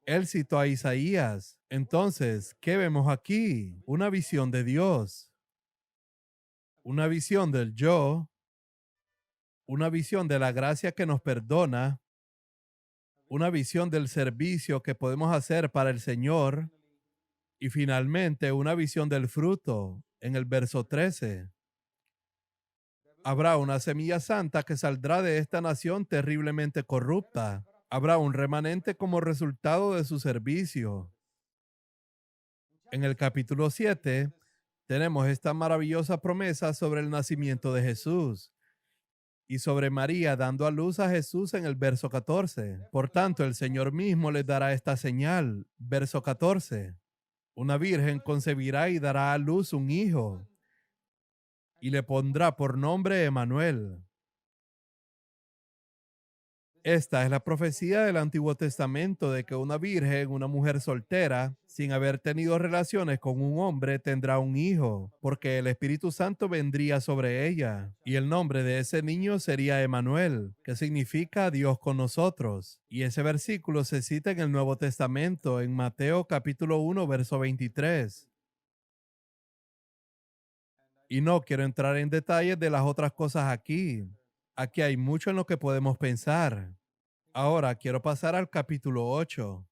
Él citó a Isaías. Entonces, ¿qué vemos aquí? Una visión de Dios. Una visión del yo una visión de la gracia que nos perdona, una visión del servicio que podemos hacer para el Señor y finalmente una visión del fruto en el verso 13. Habrá una semilla santa que saldrá de esta nación terriblemente corrupta. Habrá un remanente como resultado de su servicio. En el capítulo 7 tenemos esta maravillosa promesa sobre el nacimiento de Jesús y sobre María dando a luz a Jesús en el verso 14. Por tanto, el Señor mismo les dará esta señal. Verso 14. Una virgen concebirá y dará a luz un hijo y le pondrá por nombre Emanuel. Esta es la profecía del Antiguo Testamento de que una virgen, una mujer soltera, sin haber tenido relaciones con un hombre, tendrá un hijo, porque el Espíritu Santo vendría sobre ella. Y el nombre de ese niño sería Emanuel, que significa Dios con nosotros. Y ese versículo se cita en el Nuevo Testamento, en Mateo capítulo 1, verso 23. Y no quiero entrar en detalles de las otras cosas aquí. Aquí hay mucho en lo que podemos pensar. Ahora quiero pasar al capítulo 8.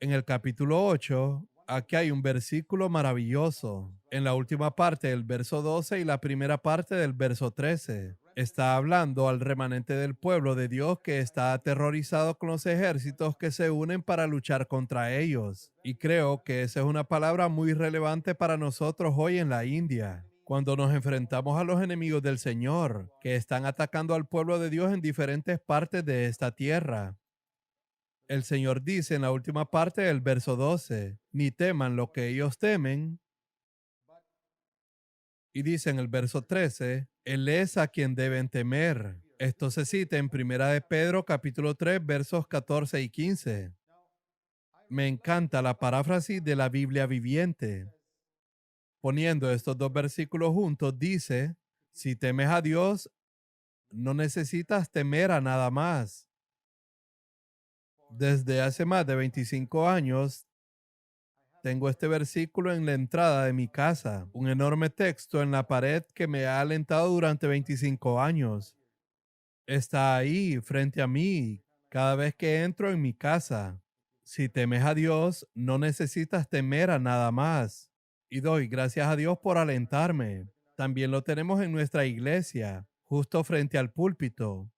En el capítulo 8, aquí hay un versículo maravilloso. En la última parte del verso 12 y la primera parte del verso 13. Está hablando al remanente del pueblo de Dios que está aterrorizado con los ejércitos que se unen para luchar contra ellos. Y creo que esa es una palabra muy relevante para nosotros hoy en la India. Cuando nos enfrentamos a los enemigos del Señor, que están atacando al pueblo de Dios en diferentes partes de esta tierra. El Señor dice en la última parte del verso 12, ni teman lo que ellos temen. Y dice en el verso 13, Él es a quien deben temer. Esto se cita en Primera de Pedro capítulo 3 versos 14 y 15. Me encanta la paráfrasis de la Biblia viviente. Poniendo estos dos versículos juntos, dice, si temes a Dios, no necesitas temer a nada más. Desde hace más de 25 años, tengo este versículo en la entrada de mi casa, un enorme texto en la pared que me ha alentado durante 25 años. Está ahí frente a mí cada vez que entro en mi casa. Si temes a Dios, no necesitas temer a nada más. Y doy gracias a Dios por alentarme. También lo tenemos en nuestra iglesia, justo frente al púlpito.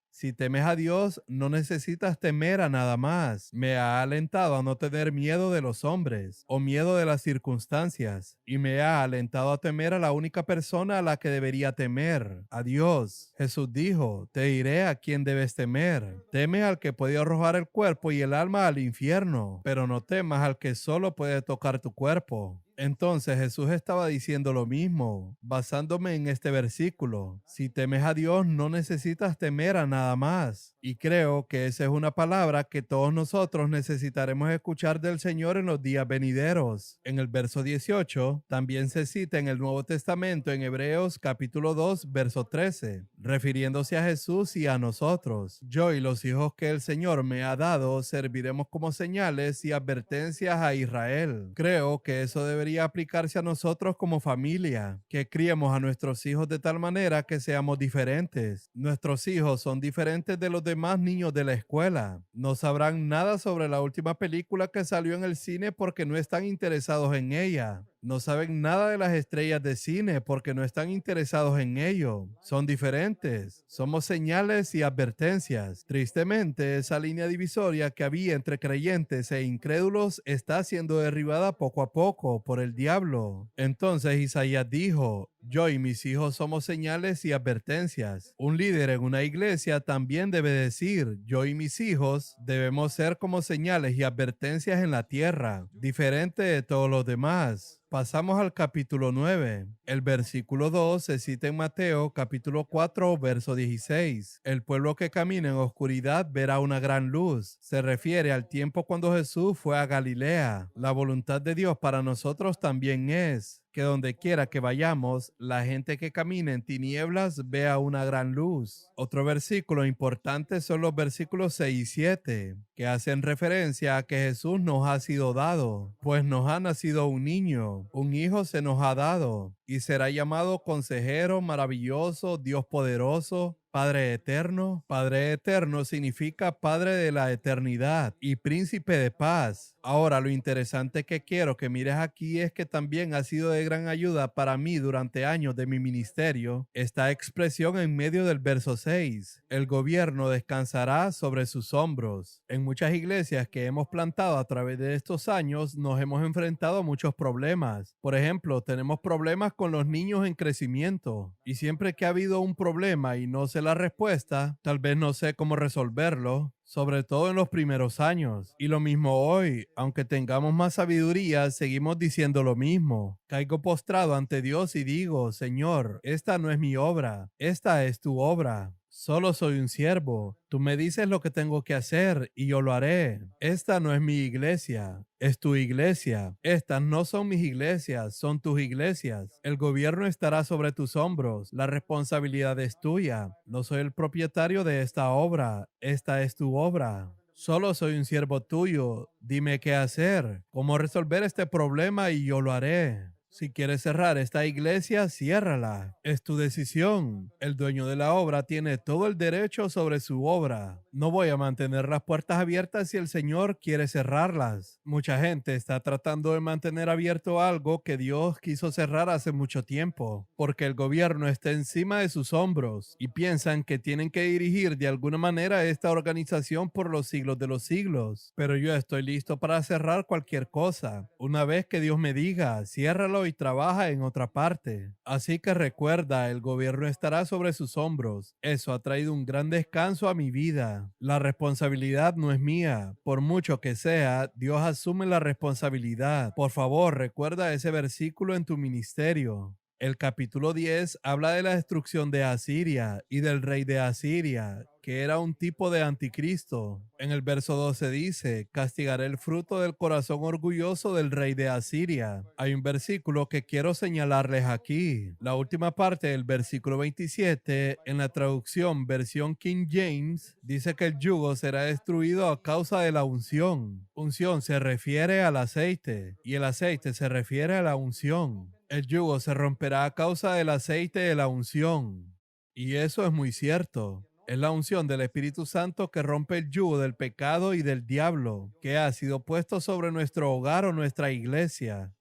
Si temes a Dios, no necesitas temer a nada más. Me ha alentado a no tener miedo de los hombres o miedo de las circunstancias. Y me ha alentado a temer a la única persona a la que debería temer, a Dios. Jesús dijo, te diré a quién debes temer. Teme al que puede arrojar el cuerpo y el alma al infierno, pero no temas al que solo puede tocar tu cuerpo. Entonces Jesús estaba diciendo lo mismo, basándome en este versículo. Si temes a Dios, no necesitas temer a nada más. Y creo que esa es una palabra que todos nosotros necesitaremos escuchar del Señor en los días venideros. En el verso 18, también se cita en el Nuevo Testamento en Hebreos capítulo 2, verso 13, refiriéndose a Jesús y a nosotros. Yo y los hijos que el Señor me ha dado serviremos como señales y advertencias a Israel. Creo que eso debería aplicarse a nosotros como familia, que criemos a nuestros hijos de tal manera que seamos diferentes. Nuestros hijos son diferentes de los demás niños de la escuela. No sabrán nada sobre la última película que salió en el cine porque no están interesados en ella. No saben nada de las estrellas de cine porque no están interesados en ello. Son diferentes. Somos señales y advertencias. Tristemente, esa línea divisoria que había entre creyentes e incrédulos está siendo derribada poco a poco por el diablo. Entonces Isaías dijo, yo y mis hijos somos señales y advertencias. Un líder en una iglesia también debe decir, yo y mis hijos debemos ser como señales y advertencias en la tierra, diferente de todos los demás. Pasamos al capítulo 9. El versículo 2 se cita en Mateo capítulo 4, verso 16. El pueblo que camina en oscuridad verá una gran luz. Se refiere al tiempo cuando Jesús fue a Galilea. La voluntad de Dios para nosotros también es que donde quiera que vayamos, la gente que camina en tinieblas vea una gran luz. Otro versículo importante son los versículos 6 y 7, que hacen referencia a que Jesús nos ha sido dado, pues nos ha nacido un niño, un hijo se nos ha dado, y será llamado Consejero, Maravilloso, Dios Poderoso, Padre Eterno. Padre Eterno significa Padre de la eternidad y Príncipe de paz. Ahora, lo interesante que quiero que mires aquí es que también ha sido de gran ayuda para mí durante años de mi ministerio esta expresión en medio del verso 6. El gobierno descansará sobre sus hombros. En muchas iglesias que hemos plantado a través de estos años nos hemos enfrentado a muchos problemas. Por ejemplo, tenemos problemas con los niños en crecimiento, y siempre que ha habido un problema y no sé la respuesta, tal vez no sé cómo resolverlo, sobre todo en los primeros años. Y lo mismo hoy, aunque tengamos más sabiduría, seguimos diciendo lo mismo. Caigo postrado ante Dios y digo, Señor, esta no es mi obra, esta es tu obra. Solo soy un siervo. Tú me dices lo que tengo que hacer y yo lo haré. Esta no es mi iglesia, es tu iglesia. Estas no son mis iglesias, son tus iglesias. El gobierno estará sobre tus hombros. La responsabilidad es tuya. No soy el propietario de esta obra. Esta es tu obra. Solo soy un siervo tuyo. Dime qué hacer, cómo resolver este problema y yo lo haré. Si quieres cerrar esta iglesia, ciérrala. Es tu decisión. El dueño de la obra tiene todo el derecho sobre su obra. No voy a mantener las puertas abiertas si el Señor quiere cerrarlas. Mucha gente está tratando de mantener abierto algo que Dios quiso cerrar hace mucho tiempo, porque el gobierno está encima de sus hombros y piensan que tienen que dirigir de alguna manera esta organización por los siglos de los siglos. Pero yo estoy listo para cerrar cualquier cosa. Una vez que Dios me diga, ciérralo y trabaja en otra parte. Así que recuerda, el gobierno estará sobre sus hombros. Eso ha traído un gran descanso a mi vida. La responsabilidad no es mía. Por mucho que sea, Dios asume la responsabilidad. Por favor, recuerda ese versículo en tu ministerio. El capítulo 10 habla de la destrucción de Asiria y del rey de Asiria, que era un tipo de anticristo. En el verso 12 dice, castigaré el fruto del corazón orgulloso del rey de Asiria. Hay un versículo que quiero señalarles aquí. La última parte del versículo 27, en la traducción versión King James, dice que el yugo será destruido a causa de la unción. Unción se refiere al aceite y el aceite se refiere a la unción. El yugo se romperá a causa del aceite de la unción. Y eso es muy cierto. Es la unción del Espíritu Santo que rompe el yugo del pecado y del diablo, que ha sido puesto sobre nuestro hogar o nuestra iglesia.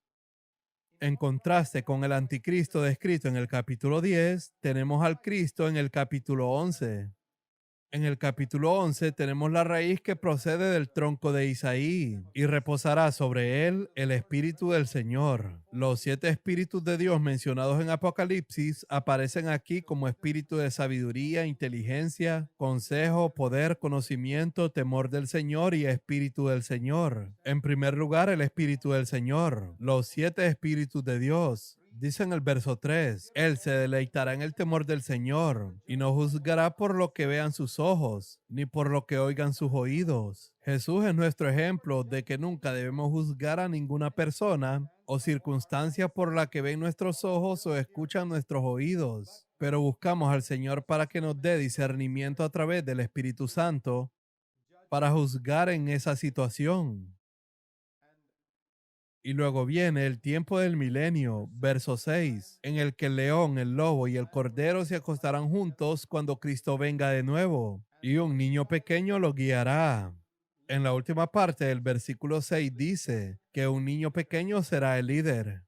En contraste con el anticristo descrito en el capítulo 10, tenemos al Cristo en el capítulo 11. En el capítulo 11 tenemos la raíz que procede del tronco de Isaí y reposará sobre él el Espíritu del Señor. Los 7 espíritus de Dios mencionados en Apocalipsis aparecen aquí como espíritu de sabiduría, inteligencia, consejo, poder, conocimiento, temor del Señor y espíritu del Señor. En primer lugar, el Espíritu del Señor. Los 7 espíritus de Dios. Dice en el verso 3, Él se deleitará en el temor del Señor y no juzgará por lo que vean sus ojos, ni por lo que oigan sus oídos. Jesús es nuestro ejemplo de que nunca debemos juzgar a ninguna persona o circunstancia por la que ven nuestros ojos o escuchan nuestros oídos. Pero buscamos al Señor para que nos dé discernimiento a través del Espíritu Santo para juzgar en esa situación. Y luego viene el tiempo del milenio, verso 6, en el que el león, el lobo y el cordero se acostarán juntos cuando Cristo venga de nuevo, y un niño pequeño lo guiará. En la última parte del versículo 6 dice que un niño pequeño será el líder.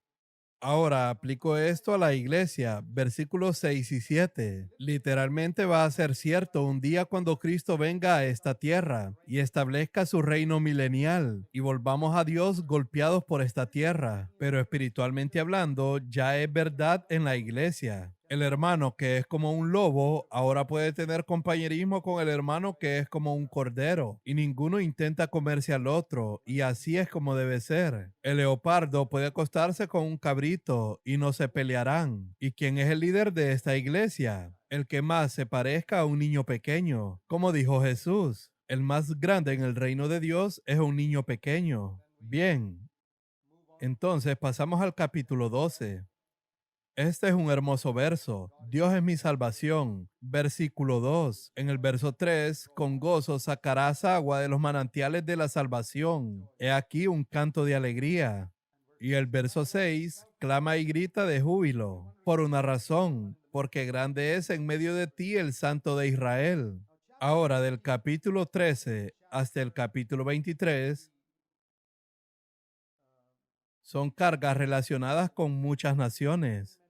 Ahora aplico esto a la iglesia, versículos 6 y 7. Literalmente va a ser cierto un día cuando Cristo venga a esta tierra y establezca su reino milenial y volvamos a Dios golpeados por esta tierra. Pero espiritualmente hablando, ya es verdad en la iglesia. El hermano que es como un lobo ahora puede tener compañerismo con el hermano que es como un cordero y ninguno intenta comerse al otro y así es como debe ser. El leopardo puede acostarse con un cabrito y no se pelearán. ¿Y quién es el líder de esta iglesia? El que más se parezca a un niño pequeño, como dijo Jesús. El más grande en el reino de Dios es un niño pequeño. Bien. Entonces pasamos al capítulo 12. Este es un hermoso verso. Dios es mi salvación. Versículo 2. En el verso 3, con gozo sacarás agua de los manantiales de la salvación. He aquí un canto de alegría. Y el verso 6, clama y grita de júbilo. Por una razón, porque grande es en medio de ti el Santo de Israel. Ahora, del capítulo 13 hasta el capítulo 23, son cargas relacionadas con muchas naciones.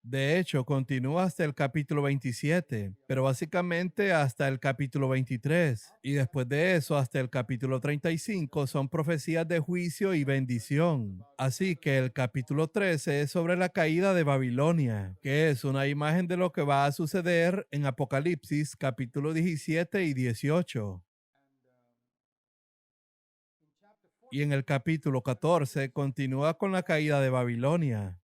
De hecho, continúa hasta el capítulo 27, pero básicamente hasta el capítulo 23. Y después de eso, hasta el capítulo 35, son profecías de juicio y bendición. Así que el capítulo 13 es sobre la caída de Babilonia, que es una imagen de lo que va a suceder en Apocalipsis capítulo 17 y 18. Y en el capítulo 14 continúa con la caída de Babilonia.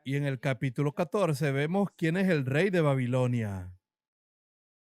Y en el capítulo 14 vemos quién es el rey de Babilonia.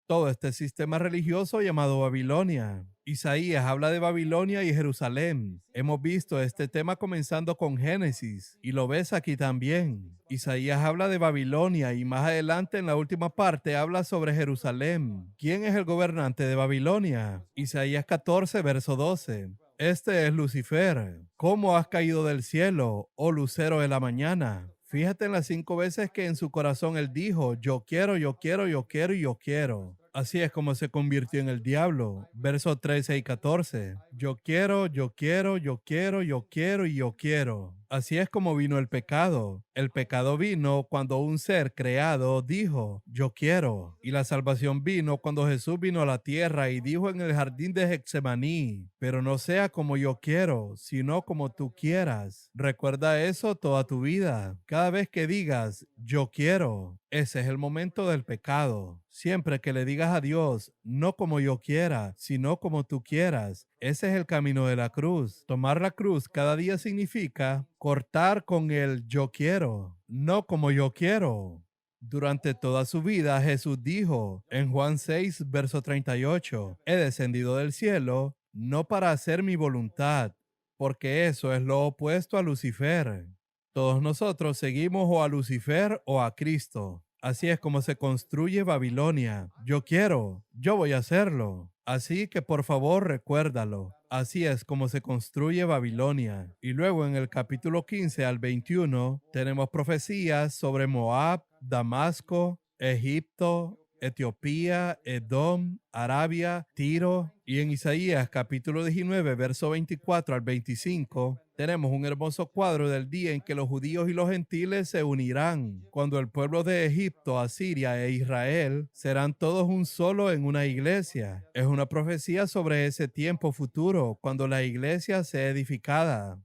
Todo este sistema religioso llamado Babilonia. Isaías habla de Babilonia y Jerusalén. Hemos visto este tema comenzando con Génesis y lo ves aquí también. Isaías habla de Babilonia y más adelante en la última parte habla sobre Jerusalén. ¿Quién es el gobernante de Babilonia? Isaías 14, verso 12. Este es Lucifer. ¿Cómo has caído del cielo, oh lucero de la mañana? Fíjate en las 5 veces que en su corazón él dijo, yo quiero, yo quiero, yo quiero y yo quiero. Así es como se convirtió en el diablo. Versos 13 y 14. Yo quiero, yo quiero, yo quiero, yo quiero y yo quiero. Así es como vino el pecado. El pecado vino cuando un ser creado dijo, yo quiero. Y la salvación vino cuando Jesús vino a la tierra y dijo en el jardín de Getsemaní, pero no sea como yo quiero, sino como tú quieras. Recuerda eso toda tu vida. Cada vez que digas, yo quiero, ese es el momento del pecado. Siempre que le digas a Dios, no como yo quiera, sino como tú quieras, ese es el camino de la cruz. Tomar la cruz cada día significa cortar con el yo quiero, no como yo quiero. Durante toda su vida, Jesús dijo en Juan 6, verso 38, he descendido del cielo no para hacer mi voluntad, porque eso es lo opuesto a Lucifer. Todos nosotros seguimos o a Lucifer o a Cristo. Así es como se construye Babilonia. Yo quiero, yo voy a hacerlo. Así que por favor recuérdalo. Así es como se construye Babilonia. Y luego en el capítulo 15 al 21 tenemos profecías sobre Moab, Damasco, Egipto, Etiopía, Edom, Arabia, Tiro. Y en Isaías capítulo 19, verso 24 al 25, tenemos un hermoso cuadro del día en que los judíos y los gentiles se unirán, cuando el pueblo de Egipto, Asiria e Israel serán todos un solo en una iglesia. Es una profecía sobre ese tiempo futuro, cuando la iglesia sea edificada.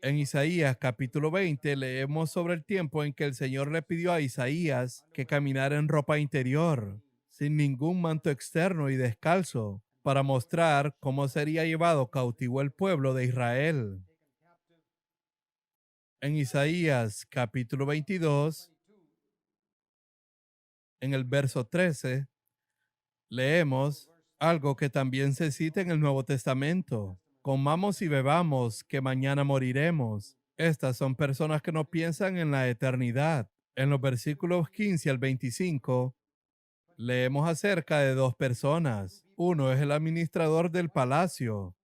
En Isaías capítulo 20 leemos sobre el tiempo en que el Señor le pidió a Isaías que caminara en ropa interior, sin ningún manto externo y descalzo, para mostrar cómo sería llevado cautivo el pueblo de Israel. En Isaías capítulo 22, en el verso 13, leemos algo que también se cita en el Nuevo Testamento. Comamos y bebamos, que mañana moriremos. Estas son personas que no piensan en la eternidad. En los versículos 15 al 25, leemos acerca de 2 personas. Uno es el administrador del palacio,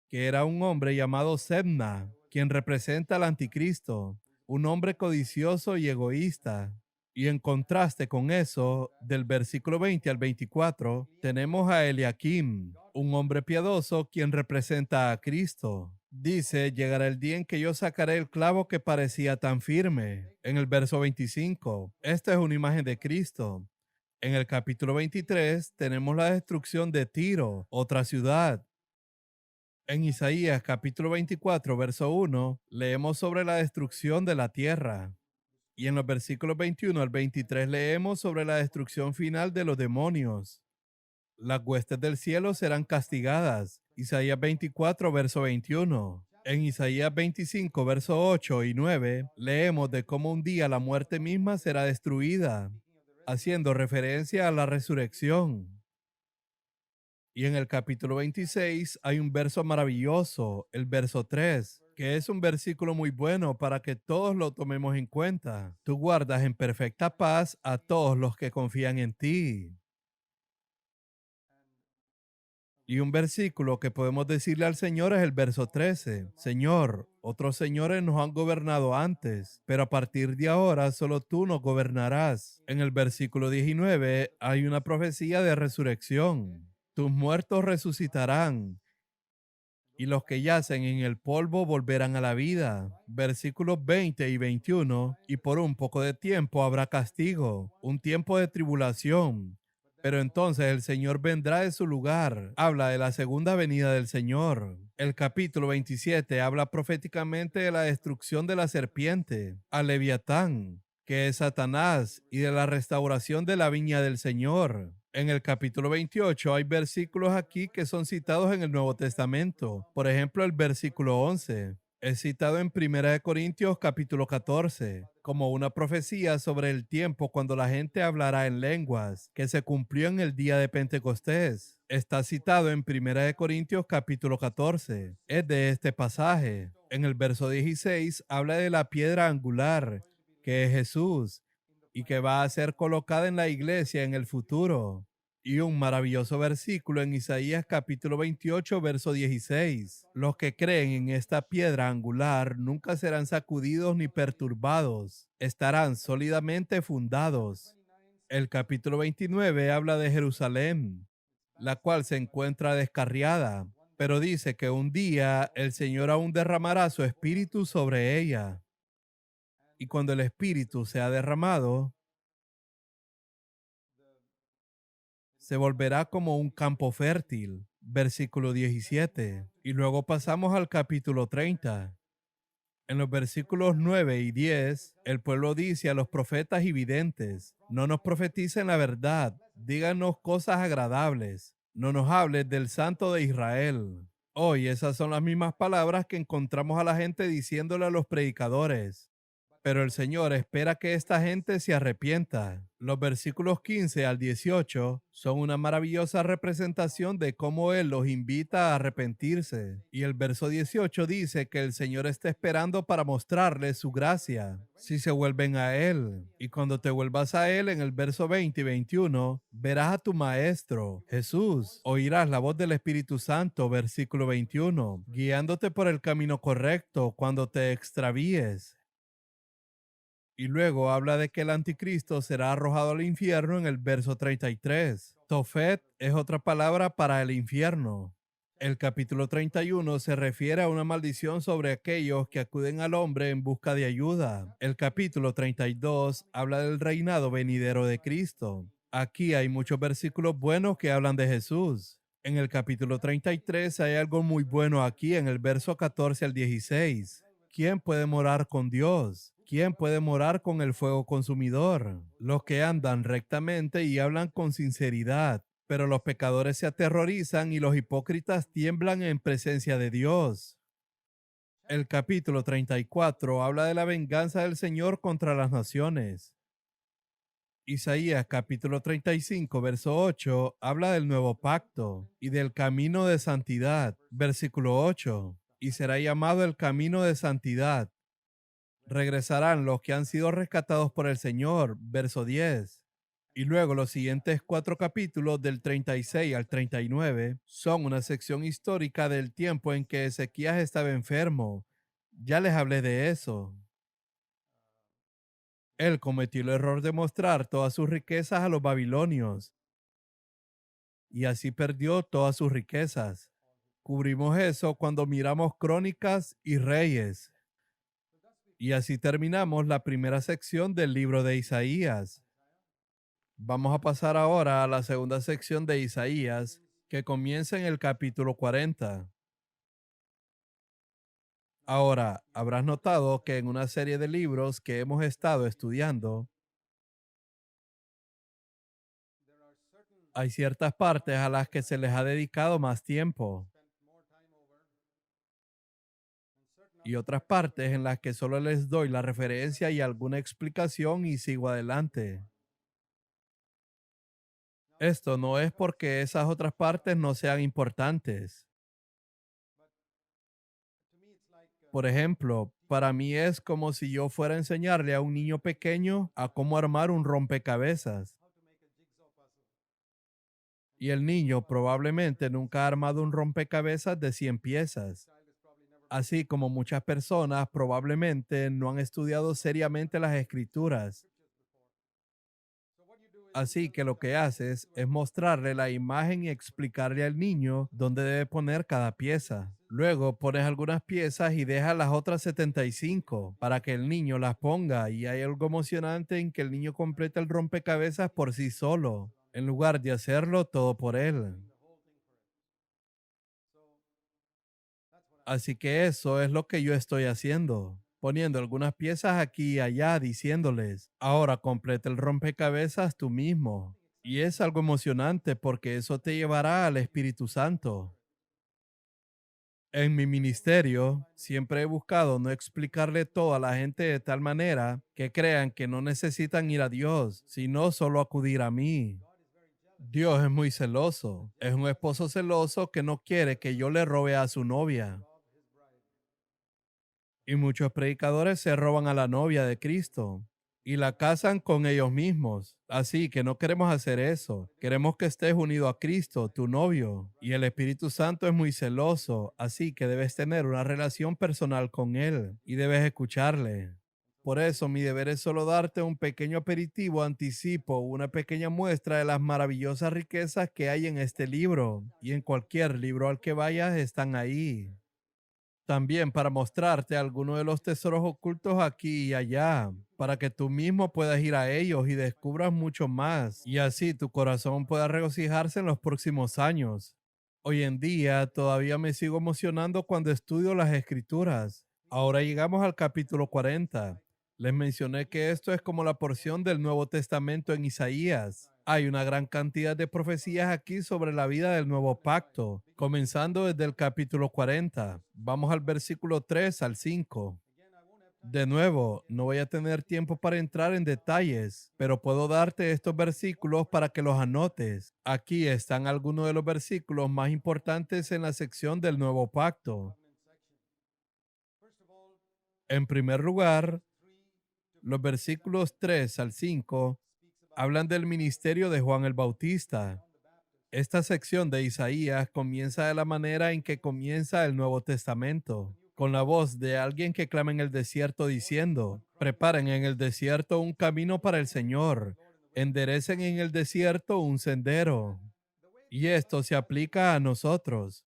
que era un hombre llamado Sebna, quien representa al anticristo, un hombre codicioso y egoísta. Y en contraste con eso, del versículo 20 al 24, tenemos a Eliakim, un hombre piadoso quien representa a Cristo. Dice, llegará el día en que yo sacaré el clavo que parecía tan firme. En el verso 25, esta es una imagen de Cristo. En el capítulo 23 tenemos la destrucción de Tiro, otra ciudad. En Isaías capítulo 24, verso 1, leemos sobre la destrucción de la tierra. Y en los versículos 21 al 23 leemos sobre la destrucción final de los demonios. Las huestes del cielo serán castigadas. Isaías 24, verso 21. En Isaías 25, verso 8 y 9, leemos de cómo un día la muerte misma será destruida, haciendo referencia a la resurrección. Y en el capítulo 26 hay un verso maravilloso, el verso 3, que es un versículo muy bueno para que todos lo tomemos en cuenta. Tú guardas en perfecta paz a todos los que confían en ti. Y un versículo que podemos decirle al Señor es el verso 13. Señor, otros señores nos han gobernado antes, pero a partir de ahora solo tú nos gobernarás. En el versículo 19 hay una profecía de resurrección. Tus muertos resucitarán y los que yacen en el polvo volverán a la vida. Versículos 20 y 21. Y por un poco de tiempo habrá castigo, un tiempo de tribulación. Pero entonces el Señor vendrá de su lugar. Habla de la segunda venida del Señor. El capítulo 27 habla proféticamente de la destrucción de la serpiente, a Leviatán, que es Satanás, y de la restauración de la viña del Señor. En el capítulo 28 hay versículos aquí que son citados en el Nuevo Testamento. Por ejemplo, el versículo 11 es citado en 1 Corintios capítulo 14 como una profecía sobre el tiempo cuando la gente hablará en lenguas, que se cumplió en el día de Pentecostés. Está citado en 1 Corintios capítulo 14. Es de este pasaje. En el verso 16 habla de la piedra angular, que es Jesús, y que va a ser colocada en la iglesia en el futuro. Y un maravilloso versículo en Isaías capítulo 28, verso 16. Los que creen en esta piedra angular nunca serán sacudidos ni perturbados, estarán sólidamente fundados. El capítulo 29 habla de Jerusalén, la cual se encuentra descarriada, pero dice que un día el Señor aún derramará su espíritu sobre ella. Y cuando el espíritu sea derramado, se volverá como un campo fértil. Versículo 17. Y luego pasamos al capítulo 30. En los versículos 9 y 10, el pueblo dice a los profetas y videntes: no nos profeticen la verdad, díganos cosas agradables, no nos hables del Santo de Israel. Hoy esas son las mismas palabras que encontramos a la gente diciéndole a los predicadores. Pero el Señor espera que esta gente se arrepienta. Los versículos 15 al 18 son una maravillosa representación de cómo Él los invita a arrepentirse. Y el verso 18 dice que el Señor está esperando para mostrarles su gracia, si se vuelven a Él. Y cuando te vuelvas a Él, en el verso 20 y 21, verás a tu Maestro, Jesús. Oirás la voz del Espíritu Santo, versículo 21, guiándote por el camino correcto cuando te extravíes. Y luego habla de que el anticristo será arrojado al infierno en el verso 33. Tofet es otra palabra para el infierno. El capítulo 31 se refiere a una maldición sobre aquellos que acuden al hombre en busca de ayuda. El capítulo 32 habla del reinado venidero de Cristo. Aquí hay muchos versículos buenos que hablan de Jesús. En el capítulo 33 hay algo muy bueno aquí en el verso 14 al 16. ¿Quién puede morar con Dios? ¿Quién puede morar con el fuego consumidor? Los que andan rectamente y hablan con sinceridad, pero los pecadores se aterrorizan y los hipócritas tiemblan en presencia de Dios. El capítulo 34 habla de la venganza del Señor contra las naciones. Isaías capítulo 35, verso 8, habla del nuevo pacto y del camino de santidad. Versículo 8, y será llamado el camino de santidad. Regresarán los que han sido rescatados por el Señor. Verso 10. Y luego los siguientes 4 capítulos del 36 al 39 son una sección histórica del tiempo en que Ezequías estaba enfermo. Ya les hablé de eso. Él cometió el error de mostrar todas sus riquezas a los babilonios y así perdió todas sus riquezas. Cubrimos eso cuando miramos Crónicas y Reyes. Y así terminamos la primera sección del libro de Isaías. Vamos a pasar ahora a la segunda sección de Isaías, que comienza en el capítulo 40. Ahora, habrás notado que en una serie de libros que hemos estado estudiando, hay ciertas partes a las que se les ha dedicado más tiempo y otras partes en las que solo les doy la referencia y alguna explicación y sigo adelante. Esto no es porque esas otras partes no sean importantes. Por ejemplo, para mí es como si yo fuera a enseñarle a un niño pequeño a cómo armar un rompecabezas. Y el niño probablemente nunca ha armado un rompecabezas de 100 piezas. Así como muchas personas probablemente no han estudiado seriamente las escrituras. Así que lo que haces es mostrarle la imagen y explicarle al niño dónde debe poner cada pieza. Luego pones algunas piezas y dejas las otras 75 para que el niño las ponga, y hay algo emocionante en que el niño completa el rompecabezas por sí solo, en lugar de hacerlo todo por él. Así que eso es lo que yo estoy haciendo, poniendo algunas piezas aquí y allá, diciéndoles, ahora completa el rompecabezas tú mismo. Y es algo emocionante porque eso te llevará al Espíritu Santo. En mi ministerio, siempre he buscado no explicarle todo a la gente de tal manera que crean que no necesitan ir a Dios, sino solo acudir a mí. Dios es muy celoso. Es un esposo celoso que no quiere que yo le robe a su novia. Y muchos predicadores se roban a la novia de Cristo y la casan con ellos mismos. Así que no queremos hacer eso. Queremos que estés unido a Cristo, tu novio. Y el Espíritu Santo es muy celoso, así que debes tener una relación personal con Él y debes escucharle. Por eso mi deber es solo darte un pequeño aperitivo, anticipo, una pequeña muestra de las maravillosas riquezas que hay en este libro. Y en cualquier libro al que vayas están ahí. También para mostrarte algunos de los tesoros ocultos aquí y allá, para que tú mismo puedas ir a ellos y descubras mucho más, y así tu corazón pueda regocijarse en los próximos años. Hoy en día todavía me sigo emocionando cuando estudio las escrituras. Ahora llegamos al capítulo 40. Les mencioné que esto es como la porción del Nuevo Testamento en Isaías. Hay una gran cantidad de profecías aquí sobre la vida del nuevo pacto, comenzando desde el capítulo 40. Vamos al versículo 3 al 5. De nuevo, no voy a tener tiempo para entrar en detalles, pero puedo darte estos versículos para que los anotes. Aquí están algunos de los versículos más importantes en la sección del nuevo pacto. En primer lugar, los versículos 3 al 5 hablan del ministerio de Juan el Bautista. Esta sección de Isaías comienza de la manera en que comienza el Nuevo Testamento, con la voz de alguien que clama en el desierto diciendo, preparen en el desierto un camino para el Señor, enderecen en el desierto un sendero. Y esto se aplica a nosotros,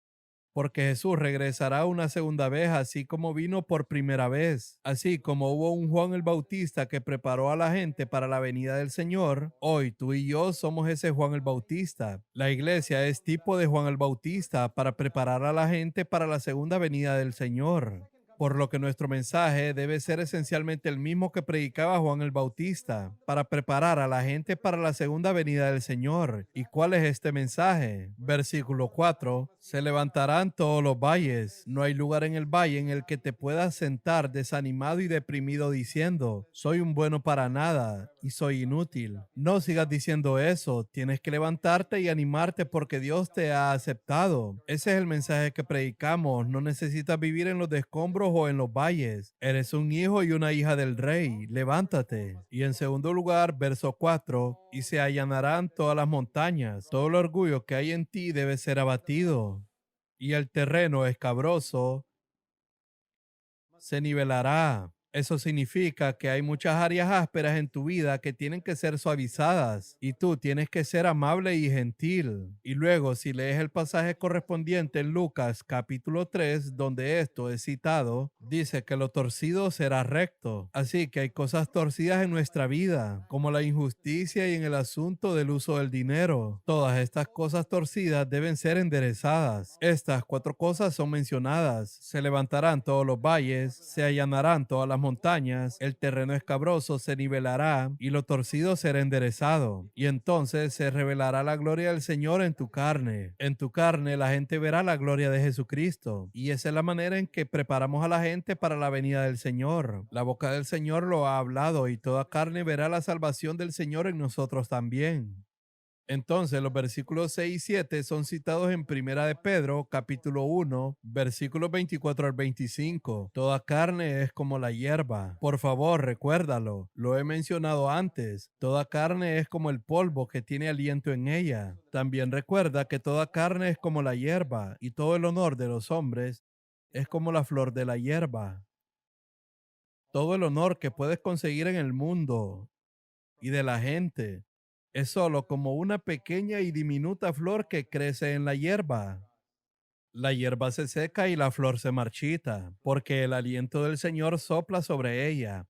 porque Jesús regresará una segunda vez, así como vino por primera vez. Así como hubo un Juan el Bautista que preparó a la gente para la venida del Señor, hoy tú y yo somos ese Juan el Bautista. La iglesia es tipo de Juan el Bautista para preparar a la gente para la segunda venida del Señor. Por lo que nuestro mensaje debe ser esencialmente el mismo que predicaba Juan el Bautista, para preparar a la gente para la segunda venida del Señor. ¿Y cuál es este mensaje? Versículo 4. Se levantarán todos los valles. No hay lugar en el valle en el que te puedas sentar desanimado y deprimido diciendo, soy un bueno para nada y soy inútil. No sigas diciendo eso. Tienes que levantarte y animarte porque Dios te ha aceptado. Ese es el mensaje que predicamos. No necesitas vivir en los escombros o en los valles. Eres un hijo y una hija del rey. Levántate. Y en segundo lugar, verso 4, y se allanarán todas las montañas. Todo el orgullo que hay en ti debe ser abatido. Y el terreno escabroso se nivelará. Eso significa que hay muchas áreas ásperas en tu vida que tienen que ser suavizadas y tú tienes que ser amable y gentil. Y luego, si lees el pasaje correspondiente en Lucas capítulo 3, donde esto es citado, dice que lo torcido será recto. Así que hay cosas torcidas en nuestra vida, como la injusticia y en el asunto del uso del dinero. Todas estas cosas torcidas deben ser enderezadas. Estas cuatro cosas son mencionadas. Se levantarán todos los valles, se allanarán todas las montañas, el terreno escabroso se nivelará y lo torcido será enderezado. Y entonces se revelará la gloria del Señor en tu carne. En tu carne la gente verá la gloria de Jesucristo. Y esa es la manera en que preparamos a la gente para la venida del Señor. La boca del Señor lo ha hablado y toda carne verá la salvación del Señor en nosotros también. Entonces, los versículos 6 y 7 son citados en Primera de Pedro, capítulo 1, versículos 24 al 25. Toda carne es como la hierba. Por favor, recuérdalo. Lo he mencionado antes. Toda carne es como el polvo que tiene aliento en ella. También recuerda que toda carne es como la hierba y todo el honor de los hombres es como la flor de la hierba. Todo el honor que puedes conseguir en el mundo y de la gente es solo como una pequeña y diminuta flor que crece en la hierba. La hierba se seca y la flor se marchita, porque el aliento del Señor sopla sobre ella.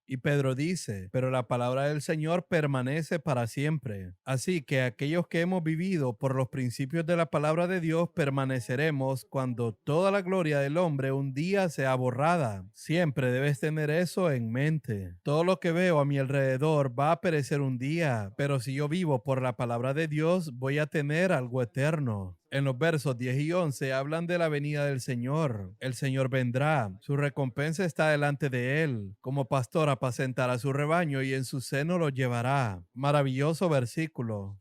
Y Pedro dice, pero la palabra del Señor permanece para siempre. Así que aquellos que hemos vivido por los principios de la palabra de Dios permaneceremos cuando toda la gloria del hombre un día sea borrada. Siempre debes tener eso en mente. Todo lo que veo a mi alrededor va a perecer un día, pero si yo vivo por la palabra de Dios, voy a tener algo eterno. En los versos 10 y 11 hablan de la venida del Señor. El Señor vendrá. Su recompensa está delante de él. Como pastor apacentará su rebaño y en su seno lo llevará. Maravilloso versículo.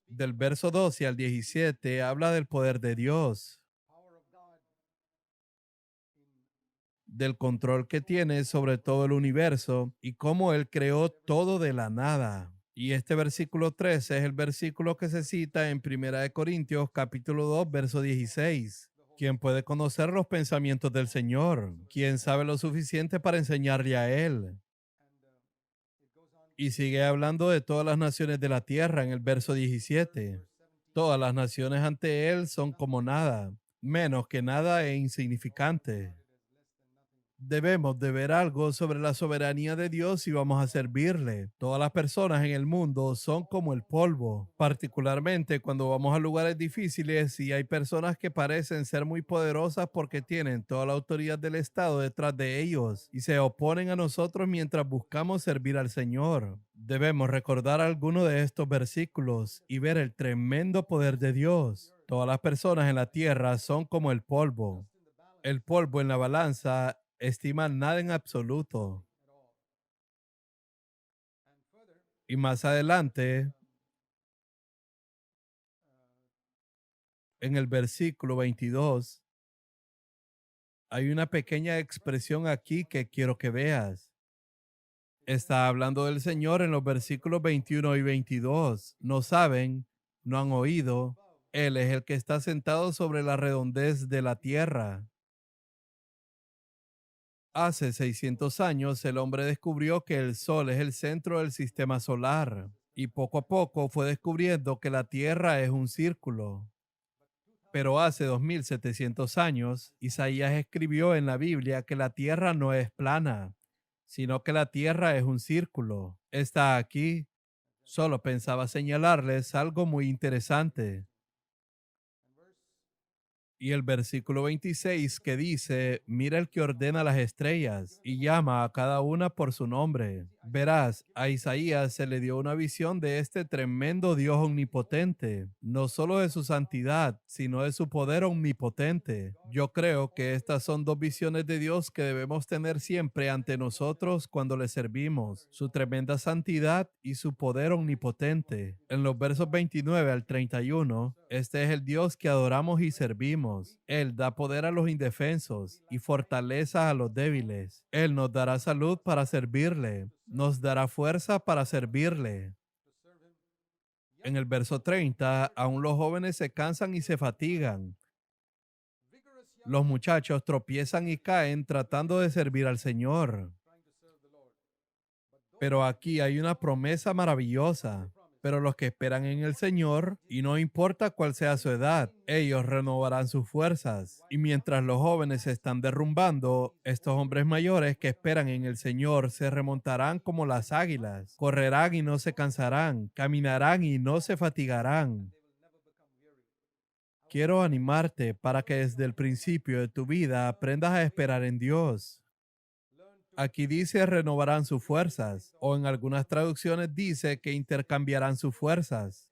Del verso 12 al 17 habla del poder de Dios, del control que tiene sobre todo el universo y cómo él creó todo de la nada. Y este versículo 13 es el versículo que se cita en Primera de Corintios capítulo 2, verso 16. ¿Quién puede conocer los pensamientos del Señor? ¿Quién sabe lo suficiente para enseñarle a él? Y sigue hablando de todas las naciones de la tierra en el verso 17. Todas las naciones ante él son como nada, menos que nada e insignificante. Debemos de ver algo sobre la soberanía de Dios si vamos a servirle. Todas las personas en el mundo son como el polvo, particularmente cuando vamos a lugares difíciles y hay personas que parecen ser muy poderosas porque tienen toda la autoridad del Estado detrás de ellos y se oponen a nosotros mientras buscamos servir al Señor. Debemos recordar alguno de estos versículos y ver el tremendo poder de Dios. Todas las personas en la tierra son como el polvo. El polvo en la balanza estima nada en absoluto. Y más adelante, en el versículo 22, hay una pequeña expresión aquí que quiero que veas. Está hablando del Señor en los versículos 21 y 22. No saben, no han oído. Él es el que está sentado sobre la redondez de la tierra. Hace 600 años el hombre descubrió que el Sol es el centro del sistema solar y poco a poco fue descubriendo que la Tierra es un círculo. Pero hace 2700 años Isaías escribió en la Biblia que la Tierra no es plana, sino que la Tierra es un círculo. Está aquí. Solo pensaba señalarles algo muy interesante. Y el versículo 26 que dice, mira el que ordena las estrellas y llama a cada una por su nombre. Verás, a Isaías se le dio una visión de este tremendo Dios omnipotente, no solo de su santidad, sino de su poder omnipotente. Yo creo que estas son dos visiones de Dios que debemos tener siempre ante nosotros cuando le servimos, su tremenda santidad y su poder omnipotente. En los versos 29 al 31, este es el Dios que adoramos y servimos. Él da poder a los indefensos y fortaleza a los débiles. Él nos dará salud para servirle. Nos dará fuerza para servirle. En el verso 30, aún los jóvenes se cansan y se fatigan. Los muchachos tropiezan y caen tratando de servir al Señor. Pero aquí hay una promesa maravillosa. Pero los que esperan en el Señor, y no importa cuál sea su edad, ellos renovarán sus fuerzas. Y mientras los jóvenes se están derrumbando, estos hombres mayores que esperan en el Señor se remontarán como las águilas, correrán y no se cansarán, caminarán y no se fatigarán. Quiero animarte para que desde el principio de tu vida aprendas a esperar en Dios. Aquí dice renovarán sus fuerzas, o en algunas traducciones dice que intercambiarán sus fuerzas.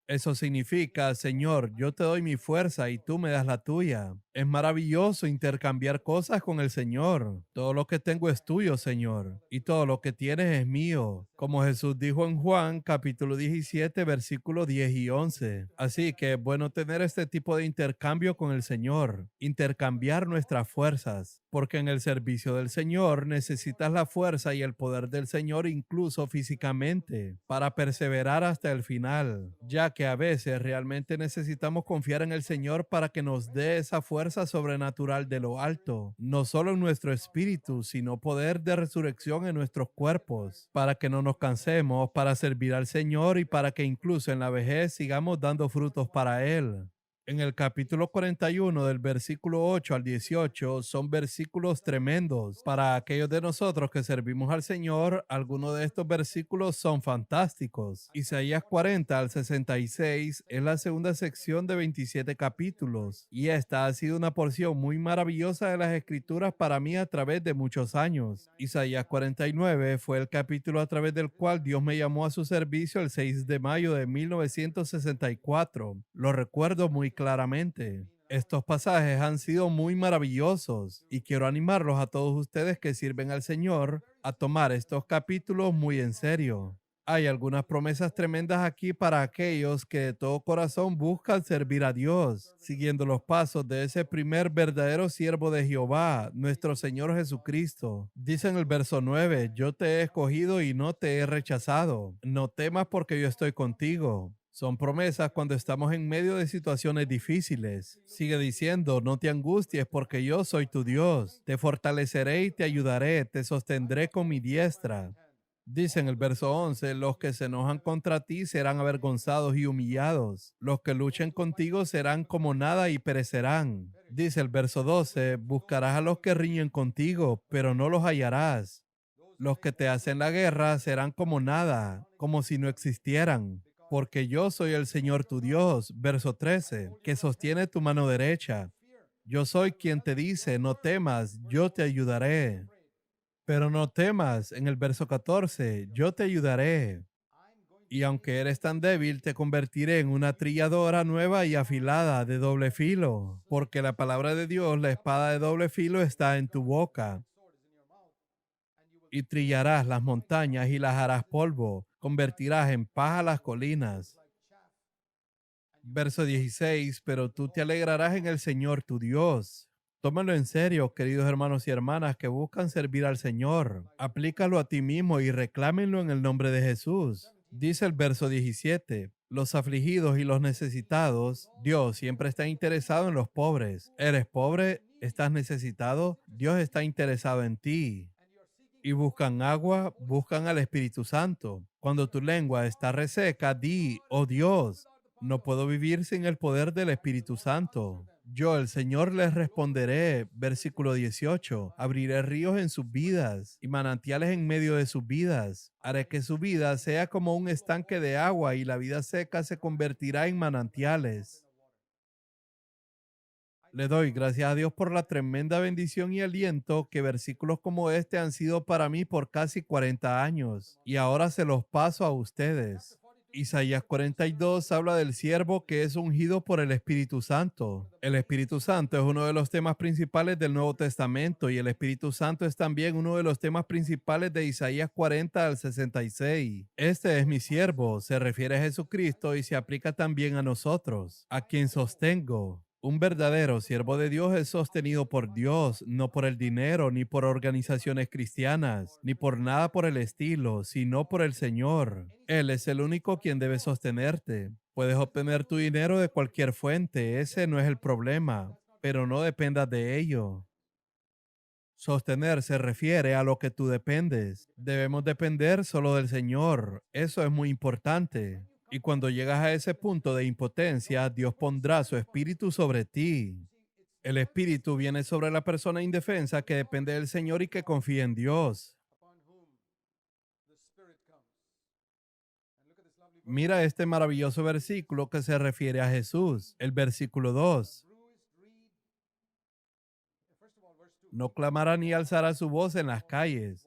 Eso significa, Señor, yo te doy mi fuerza y tú me das la tuya. Es maravilloso intercambiar cosas con el Señor. Todo lo que tengo es tuyo, Señor, y todo lo que tienes es mío. como Jesús dijo en Juan capítulo 17, versículos 10 y 11. Así que es bueno tener este tipo de intercambio con el Señor, intercambiar nuestras fuerzas, porque en el servicio del Señor necesitas la fuerza y el poder del Señor incluso físicamente para perseverar hasta el final, ya que a veces realmente necesitamos confiar en el Señor para que nos dé esa fuerza sobrenatural de lo alto, no solo en nuestro espíritu, sino poder de resurrección en nuestros cuerpos, para que no nos cansemos, para servir al Señor y para que incluso en la vejez sigamos dando frutos para Él. En el capítulo 41 del versículo 8 al 18 son versículos tremendos. Para aquellos de nosotros que servimos al Señor, algunos de estos versículos son fantásticos. Isaías 40 al 66 es la segunda sección de 27 capítulos y esta ha sido una porción muy maravillosa de las escrituras para mí a través de muchos años. Isaías 49 fue el capítulo a través del cual Dios me llamó a su servicio el 6 de mayo de 1964. Lo recuerdo muy claramente. Estos pasajes han sido muy maravillosos y quiero animarlos a todos ustedes que sirven al Señor a tomar estos capítulos muy en serio. Hay algunas promesas tremendas aquí para aquellos que de todo corazón buscan servir a Dios, siguiendo los pasos de ese primer verdadero siervo de Jehová, nuestro Señor Jesucristo. Dice en el verso 9, yo te he escogido y no te he rechazado. No temas porque yo estoy contigo. Son promesas cuando estamos en medio de situaciones difíciles. Sigue diciendo, no te angusties porque yo soy tu Dios. Te fortaleceré y te ayudaré, te sostendré con mi diestra. Dice en el verso 11, los que se enojan contra ti serán avergonzados y humillados. Los que luchen contigo serán como nada y perecerán. Dice el verso 12, buscarás a los que riñen contigo, pero no los hallarás. Los que te hacen la guerra serán como nada, como si no existieran. Porque yo soy el Señor tu Dios, verso 13, que sostiene tu mano derecha. Yo soy quien te dice, no temas, yo te ayudaré. Pero no temas, en el verso 14, yo te ayudaré. Y aunque eres tan débil, te convertiré en una trilladora nueva y afilada de doble filo, porque la palabra de Dios, la espada de doble filo, está en tu boca. Y trillarás las montañas y las harás polvo, convertirás en paja las colinas. Verso 16, pero tú te alegrarás en el Señor tu Dios. Tómalo en serio, queridos hermanos y hermanas que buscan servir al Señor. Aplícalo a ti mismo y reclámenlo en el nombre de Jesús. Dice el verso 17, los afligidos y los necesitados, Dios siempre está interesado en los pobres. ¿Eres pobre? ¿Estás necesitado? Dios está interesado en ti. Y buscan agua, buscan al Espíritu Santo. Cuando tu lengua está reseca, di, oh Dios, no puedo vivir sin el poder del Espíritu Santo. Yo, el Señor, les responderé, versículo 18, abriré ríos en sus vidas y manantiales en medio de sus vidas. Haré que su vida sea como un estanque de agua y la vida seca se convertirá en manantiales. Le doy gracias a Dios por la tremenda bendición y aliento que versículos como este han sido para mí por casi 40 años y ahora se los paso a ustedes. Isaías 42 habla del siervo que es ungido por el Espíritu Santo. El Espíritu Santo es uno de los temas principales del Nuevo Testamento y el Espíritu Santo es también uno de los temas principales de Isaías 40 al 66. Este es mi siervo, se refiere a Jesucristo y se aplica también a nosotros, a quien sostengo. Un verdadero siervo de Dios es sostenido por Dios, no por el dinero, ni por organizaciones cristianas, ni por nada por el estilo, sino por el Señor. Él es el único quien debe sostenerte. Puedes obtener tu dinero de cualquier fuente, ese no es el problema, pero no dependas de ello. Sostener se refiere a lo que tú dependes. Debemos depender solo del Señor. Eso es muy importante. Y cuando llegas a ese punto de impotencia, Dios pondrá su espíritu sobre ti. El espíritu viene sobre la persona indefensa que depende del Señor y que confía en Dios. Mira este maravilloso versículo que se refiere a Jesús, el versículo 2. No clamará ni alzará su voz en las calles.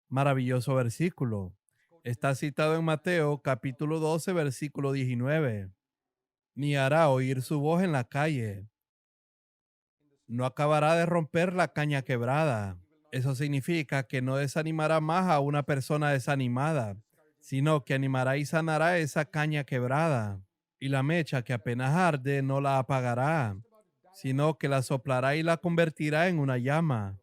Maravilloso versículo. Está citado en Mateo capítulo 12, versículo 19. Ni hará oír su voz en la calle. No acabará de romper la caña quebrada. Eso significa que no desanimará más a una persona desanimada, sino que animará y sanará esa caña quebrada. Y la mecha que apenas arde no la apagará, sino que la soplará y la convertirá en una llama.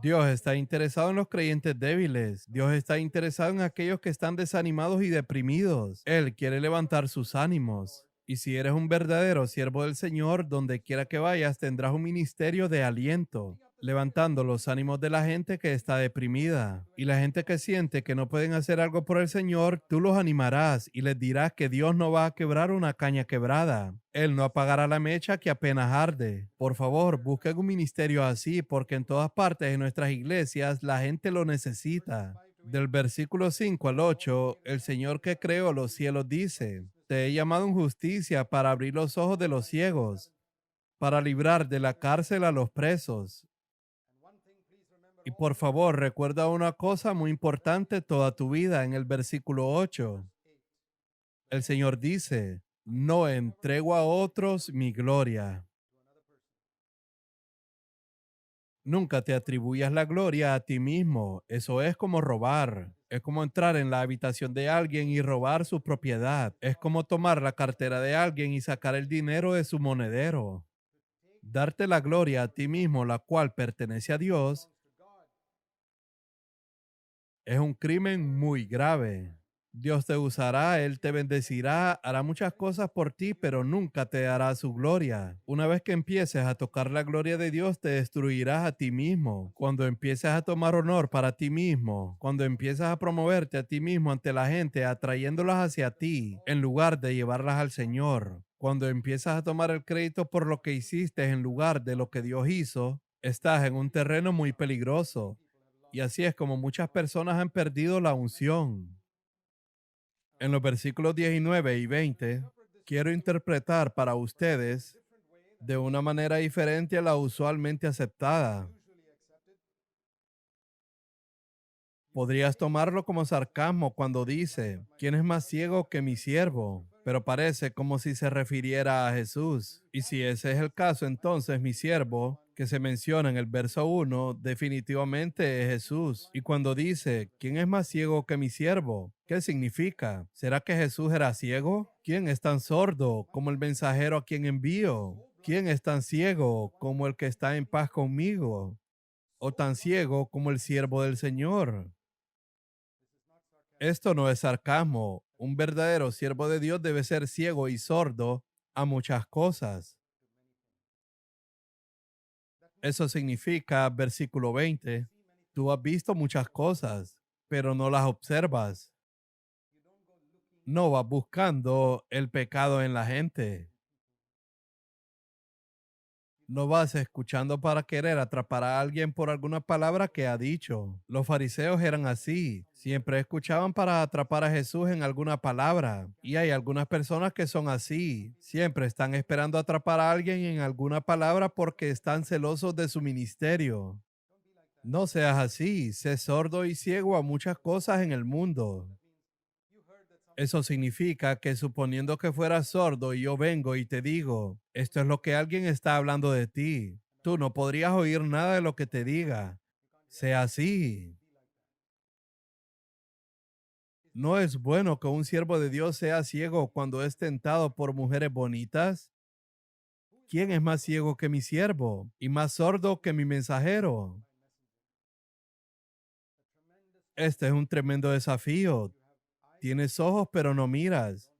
Dios está interesado en los creyentes débiles. Dios está interesado en aquellos que están desanimados y deprimidos. Él quiere levantar sus ánimos. Y si eres un verdadero siervo del Señor, donde quiera que vayas, tendrás un ministerio de aliento, levantando los ánimos de la gente que está deprimida. Y la gente que siente que no pueden hacer algo por el Señor, tú los animarás y les dirás que Dios no va a quebrar una caña quebrada. Él no apagará la mecha que apenas arde. Por favor, busquen un ministerio así, porque en todas partes de nuestras iglesias la gente lo necesita. Del versículo 5 al 8, el Señor que creó los cielos dice: Te he llamado en justicia para abrir los ojos de los ciegos, para librar de la cárcel a los presos. Y por favor, recuerda una cosa muy importante toda tu vida en el versículo 8. El Señor dice: No entrego a otros mi gloria. Nunca te atribuyas la gloria a ti mismo. Eso es como robar. Es como entrar en la habitación de alguien y robar su propiedad. Es como tomar la cartera de alguien y sacar el dinero de su monedero. Darte la gloria a ti mismo, la cual pertenece a Dios, es un crimen muy grave. Dios te usará, Él te bendecirá, hará muchas cosas por ti, pero nunca te dará su gloria. Una vez que empieces a tocar la gloria de Dios, te destruirás a ti mismo. Cuando empieces a tomar honor para ti mismo, cuando empiezas a promoverte a ti mismo ante la gente, atrayéndolas hacia ti, en lugar de llevarlas al Señor. Cuando empiezas a tomar el crédito por lo que hiciste en lugar de lo que Dios hizo, estás en un terreno muy peligroso. Y así es como muchas personas han perdido la unción. En los versículos 19 y 20, quiero interpretar para ustedes de una manera diferente a la usualmente aceptada. Podrías tomarlo como sarcasmo cuando dice: ¿Quién es más ciego que mi siervo? Pero parece como si se refiriera a Jesús. Y si ese es el caso, entonces mi siervo, que se menciona en el verso 1, definitivamente es Jesús. Y cuando dice: ¿Quién es más ciego que mi siervo? ¿Qué significa? ¿Será que Jesús era ciego? ¿Quién es tan sordo como el mensajero a quien envío? ¿Quién es tan ciego como el que está en paz conmigo? ¿O tan ciego como el siervo del Señor? Esto no es sarcasmo. Un verdadero siervo de Dios debe ser ciego y sordo a muchas cosas. Eso significa, versículo 20, tú has visto muchas cosas, pero no las observas. No vas buscando el pecado en la gente. No vas escuchando para querer atrapar a alguien por alguna palabra que ha dicho. Los fariseos eran así. Siempre escuchaban para atrapar a Jesús en alguna palabra. Y hay algunas personas que son así. Siempre están esperando atrapar a alguien en alguna palabra porque están celosos de su ministerio. No seas así. Sé sordo y ciego a muchas cosas en el mundo. Eso significa que suponiendo que fueras sordo y yo vengo y te digo: esto es lo que alguien está hablando de ti, tú no podrías oír nada de lo que te diga. Sea así. ¿No es bueno que un siervo de Dios sea ciego cuando es tentado por mujeres bonitas? ¿Quién es más ciego que mi siervo y más sordo que mi mensajero? Este es un tremendo desafío. Tienes ojos pero no miras.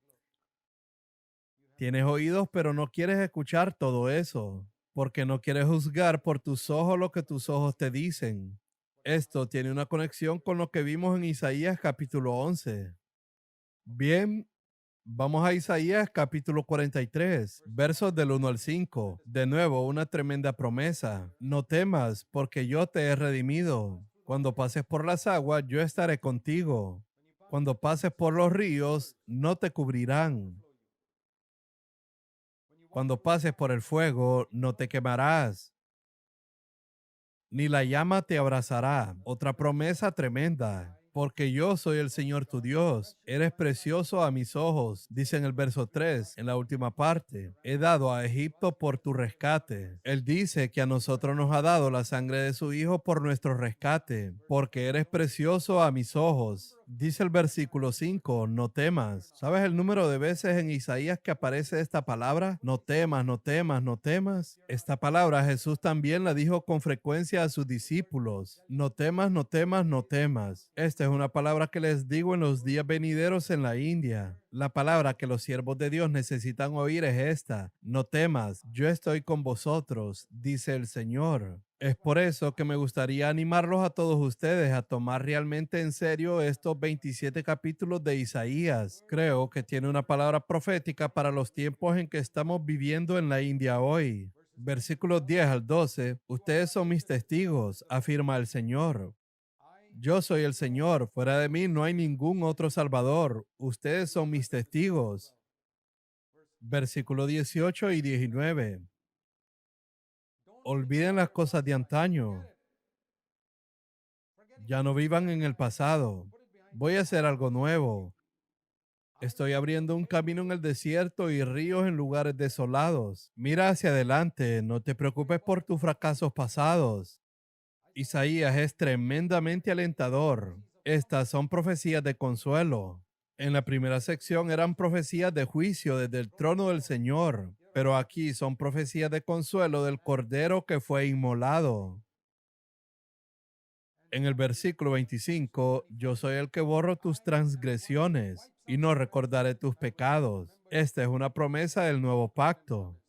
Tienes oídos pero no quieres escuchar todo eso, porque no quieres juzgar por tus ojos lo que tus ojos te dicen. Esto tiene una conexión con lo que vimos en Isaías capítulo 11. Bien, vamos a Isaías capítulo 43, versos del 1 al 5. De nuevo, una tremenda promesa. No temas, porque yo te he redimido. Cuando pases por las aguas, yo estaré contigo. Cuando pases por los ríos, no te cubrirán. Cuando pases por el fuego, no te quemarás, ni la llama te abrazará. Otra promesa tremenda. Porque yo soy el Señor tu Dios. Eres precioso a mis ojos, dice en el verso 3, en la última parte. He dado a Egipto por tu rescate. Él dice que a nosotros nos ha dado la sangre de su Hijo por nuestro rescate, porque eres precioso a mis ojos. Dice el versículo 5, no temas. ¿Sabes el número de veces en Isaías que aparece esta palabra? No temas, no temas, no temas. Esta palabra Jesús también la dijo con frecuencia a sus discípulos. No temas, no temas, no temas. Esta es una palabra que les digo en los días venideros en la India. La palabra que los siervos de Dios necesitan oír es esta. No temas, yo estoy con vosotros, dice el Señor. Es por eso que me gustaría animarlos a todos ustedes a tomar realmente en serio estos 27 capítulos de Isaías. Creo que tiene una palabra profética para los tiempos en que estamos viviendo en la India hoy. Versículos 10 al 12. Ustedes son mis testigos, afirma el Señor. Yo soy el Señor, fuera de mí no hay ningún otro Salvador. Ustedes son mis testigos. Versículo 18 y 19. Olviden las cosas de antaño. Ya no vivan en el pasado. Voy a hacer algo nuevo. Estoy abriendo un camino en el desierto y ríos en lugares desolados. Mira hacia adelante, no te preocupes por tus fracasos pasados. Isaías es tremendamente alentador. Estas son profecías de consuelo. En la primera sección eran profecías de juicio desde el trono del Señor, pero aquí son profecías de consuelo del Cordero que fue inmolado. En el versículo 25, yo soy el que borro tus transgresiones y no recordaré tus pecados. Esta es una promesa del nuevo pacto.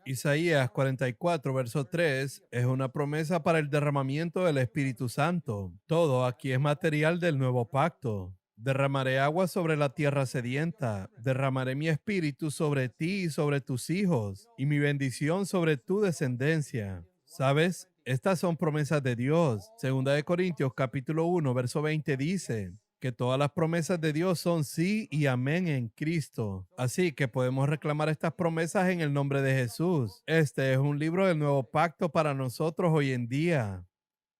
Isaías 44, verso 3, es una promesa para el derramamiento del Espíritu Santo. Todo aquí es material del nuevo pacto. Derramaré agua sobre la tierra sedienta, derramaré mi espíritu sobre ti y sobre tus hijos, y mi bendición sobre tu descendencia. ¿Sabes? Estas son promesas de Dios. Segunda de Corintios capítulo 1, verso 20 dice que todas las promesas de Dios son sí y amén en Cristo. Así que podemos reclamar estas promesas en el nombre de Jesús. Este es un libro del nuevo pacto para nosotros hoy en día.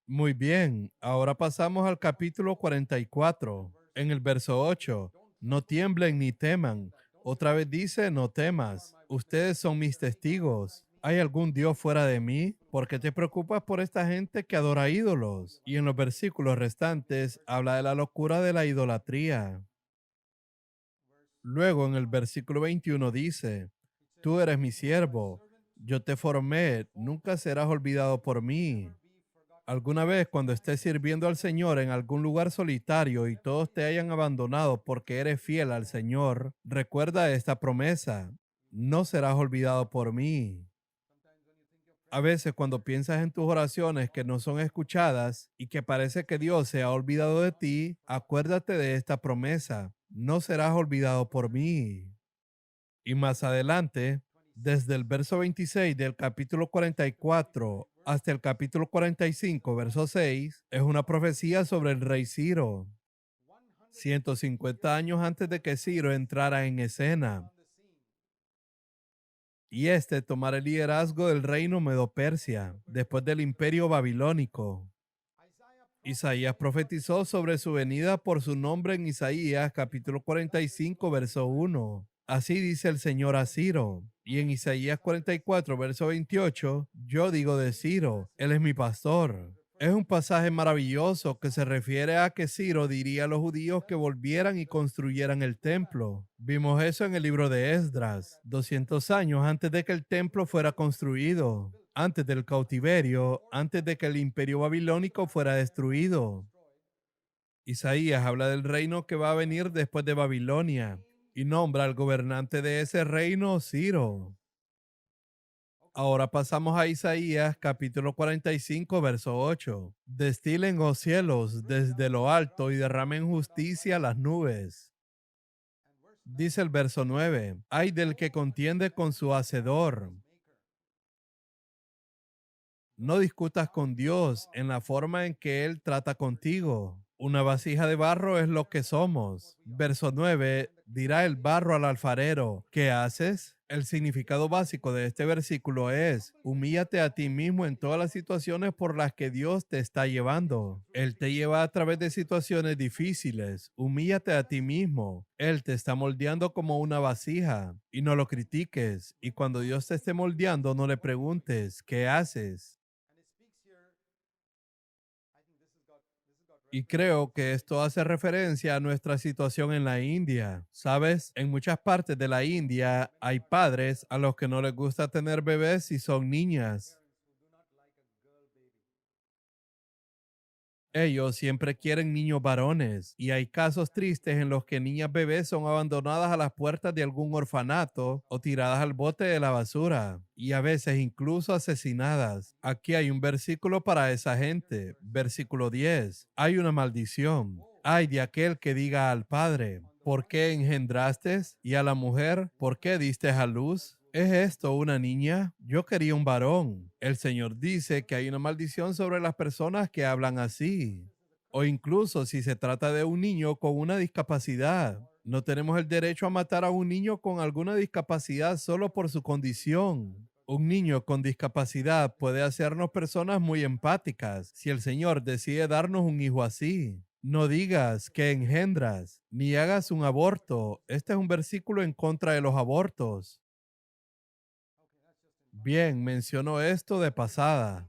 Muy bien, ahora pasamos al capítulo 44. En el verso 8, no tiemblen ni teman. Otra vez dice, no temas. Ustedes son mis testigos. ¿Hay algún Dios fuera de mí? ¿Por qué te preocupas por esta gente que adora ídolos? Y en los versículos restantes habla de la locura de la idolatría. Luego en el versículo 21 dice, tú eres mi siervo, yo te formé, nunca serás olvidado por mí. Alguna vez cuando estés sirviendo al Señor en algún lugar solitario y todos te hayan abandonado porque eres fiel al Señor, recuerda esta promesa, no serás olvidado por mí. A veces cuando piensas en tus oraciones que no son escuchadas y que parece que Dios se ha olvidado de ti, acuérdate de esta promesa, no serás olvidado por mí. Y más adelante, desde el verso 26 del capítulo 44 hasta el capítulo 45, verso 6, es una profecía sobre el rey Ciro. 150 años antes de que Ciro entrara en escena y tomara el liderazgo del reino Medo-Persia después del imperio babilónico. Isaías profetizó sobre su venida por su nombre en Isaías capítulo 45, verso 1. Así dice el Señor a Ciro. Y en Isaías 44, verso 28, yo digo de Ciro, él es mi pastor. Es un pasaje maravilloso que se refiere a que Ciro diría a los judíos que volvieran y construyeran el templo. Vimos eso en el libro de Esdras, 200 años antes de que el templo fuera construido, antes del cautiverio, antes de que el imperio babilónico fuera destruido. Isaías habla del reino que va a venir después de Babilonia y nombra al gobernante de ese reino, Ciro. Ahora pasamos a Isaías capítulo 45, verso 8. Destilen, oh cielos, desde lo alto y derramen justicia a las nubes. Dice el verso 9. Ay del que contiende con su hacedor. No discutas con Dios en la forma en que Él trata contigo. Una vasija de barro es lo que somos. Verso 9. Dirá el barro al alfarero, ¿qué haces? El significado básico de este versículo es: humíllate a ti mismo en todas las situaciones por las que Dios te está llevando. Él te lleva a través de situaciones difíciles. Humíllate a ti mismo. Él te está moldeando como una vasija y no lo critiques. Y cuando Dios te esté moldeando, no le preguntes, ¿qué haces? Y creo que esto hace referencia a nuestra situación en la India. ¿Sabes? En muchas partes de la India hay padres a los que no les gusta tener bebés si son niñas. Ellos siempre quieren niños varones y hay casos tristes en los que niñas bebés son abandonadas a las puertas de algún orfanato o tiradas al bote de la basura y a veces incluso asesinadas. Aquí hay un versículo para esa gente. Versículo 10. Hay una maldición. Ay de aquel que diga al padre: ¿por qué engendraste? Y a la mujer: ¿por qué diste a luz? ¿Es esto una niña? Yo quería un varón. El Señor dice que hay una maldición sobre las personas que hablan así. O incluso si se trata de un niño con una discapacidad. No tenemos el derecho a matar a un niño con alguna discapacidad solo por su condición. Un niño con discapacidad puede hacernos personas muy empáticas si el Señor decide darnos un hijo así. No digas que engendras, ni hagas un aborto. Este es un versículo en contra de los abortos. Bien, menciono esto de pasada.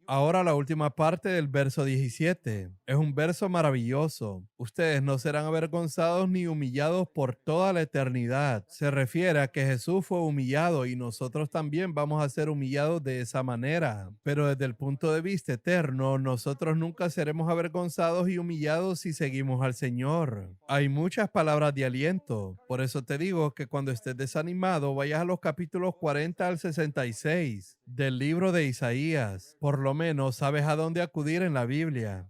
Ahora la última parte del verso 17. Es un verso maravilloso. Ustedes no serán avergonzados ni humillados por toda la eternidad. Se refiere a que Jesús fue humillado y nosotros también vamos a ser humillados de esa manera. Pero desde el punto de vista eterno, nosotros nunca seremos avergonzados y humillados si seguimos al Señor. Hay muchas palabras de aliento. Por eso te digo que cuando estés desanimado, vayas a los capítulos 40 al 66 del libro de Isaías. Por lo menos sabes a dónde acudir en la Biblia.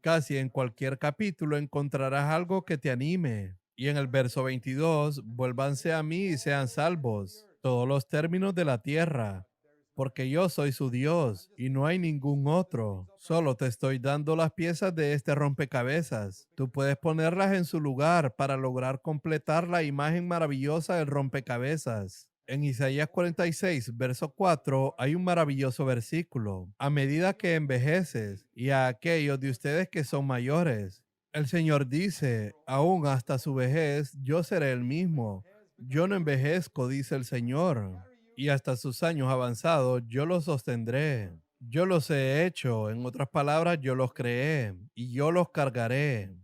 Casi en cualquier capítulo encontrarás algo que te anime. Y en el verso 22, vuélvanse a mí y sean salvos todos los términos de la tierra, porque yo soy su Dios y no hay ningún otro. Solo te estoy dando las piezas de este rompecabezas. Tú puedes ponerlas en su lugar para lograr completar la imagen maravillosa del rompecabezas. En Isaías 46, verso 4, hay un maravilloso versículo. A medida que envejeces, y a aquellos de ustedes que son mayores, el Señor dice: aún hasta su vejez, yo seré el mismo. Yo no envejezco, dice el Señor, y hasta sus años avanzados, yo los sostendré. Yo los he hecho, en otras palabras, yo los creé, y yo los cargaré.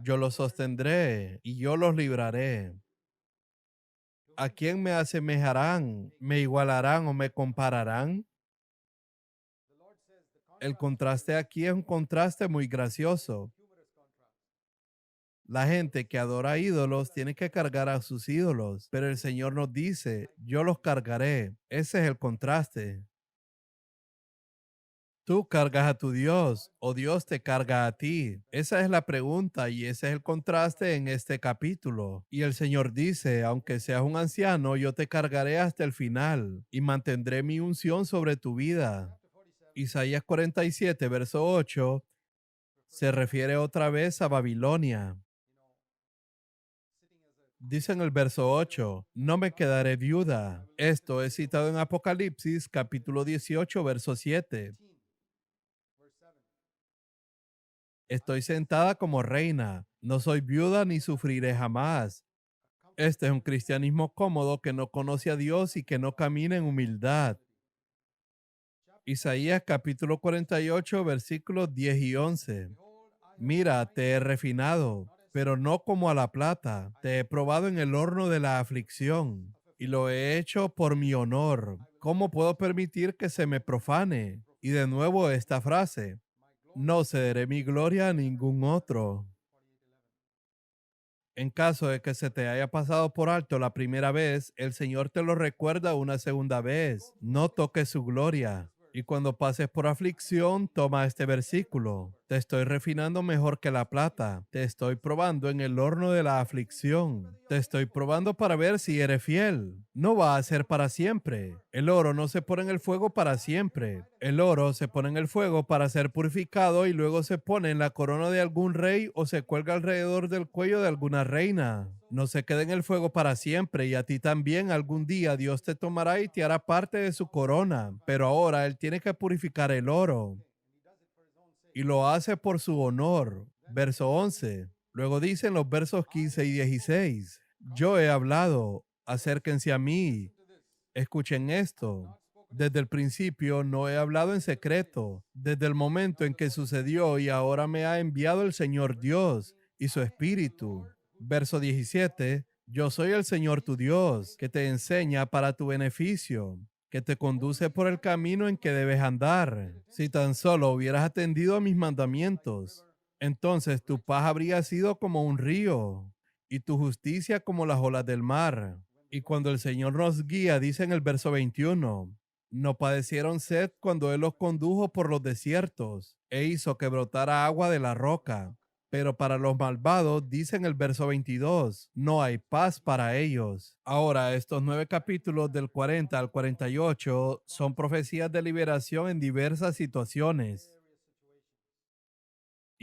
Yo los sostendré, y yo los libraré. ¿A quién me asemejarán? ¿Me igualarán o me compararán? El contraste aquí es un contraste muy gracioso. La gente que adora ídolos tiene que cargar a sus ídolos, pero el Señor nos dice: yo los cargaré. Ese es el contraste. ¿Tú cargas a tu Dios o Dios te carga a ti? Esa es la pregunta y ese es el contraste en este capítulo. Y el Señor dice: aunque seas un anciano, yo te cargaré hasta el final y mantendré mi unción sobre tu vida. Isaías 47, verso 8, se refiere otra vez a Babilonia. Dice en el verso 8: no me quedaré viuda. Esto es citado en Apocalipsis capítulo 18, verso 7. Estoy sentada como reina, no soy viuda ni sufriré jamás. Este es un cristianismo cómodo que no conoce a Dios y que no camina en humildad. Isaías capítulo 48, versículos 10 y 11. Mira, te he refinado, pero no como a la plata. Te he probado en el horno de la aflicción y lo he hecho por mi honor. ¿Cómo puedo permitir que se me profane? Y de nuevo esta frase: no cederé mi gloria a ningún otro. En caso de que se te haya pasado por alto la primera vez, el Señor te lo recuerda una segunda vez. No toques su gloria. Y cuando pases por aflicción, toma este versículo. Te estoy refinando mejor que la plata. Te estoy probando en el horno de la aflicción. Te estoy probando para ver si eres fiel. No va a ser para siempre. El oro no se pone en el fuego para siempre. El oro se pone en el fuego para ser purificado y luego se pone en la corona de algún rey o se cuelga alrededor del cuello de alguna reina. No se queda en el fuego para siempre, y a ti también algún día Dios te tomará y te hará parte de su corona. Pero ahora Él tiene que purificar el oro y lo hace por su honor. Verso 11. Luego dicen los versos 15 y 16. Yo he hablado, acérquense a mí, escuchen esto. Desde el principio no he hablado en secreto, desde el momento en que sucedió, y ahora me ha enviado el Señor Dios y su Espíritu. Verso 17. Yo soy el Señor tu Dios, que te enseña para tu beneficio, que te conduce por el camino en que debes andar. Si tan solo hubieras atendido a mis mandamientos, entonces tu paz habría sido como un río y tu justicia como las olas del mar. Y cuando el Señor nos guía, dice en el verso 21, no padecieron sed cuando Él los condujo por los desiertos e hizo que brotara agua de la roca. Pero para los malvados, dice en el verso 22, no hay paz para ellos. Ahora, estos 9 capítulos del 40 al 48 son profecías de liberación en diversas situaciones.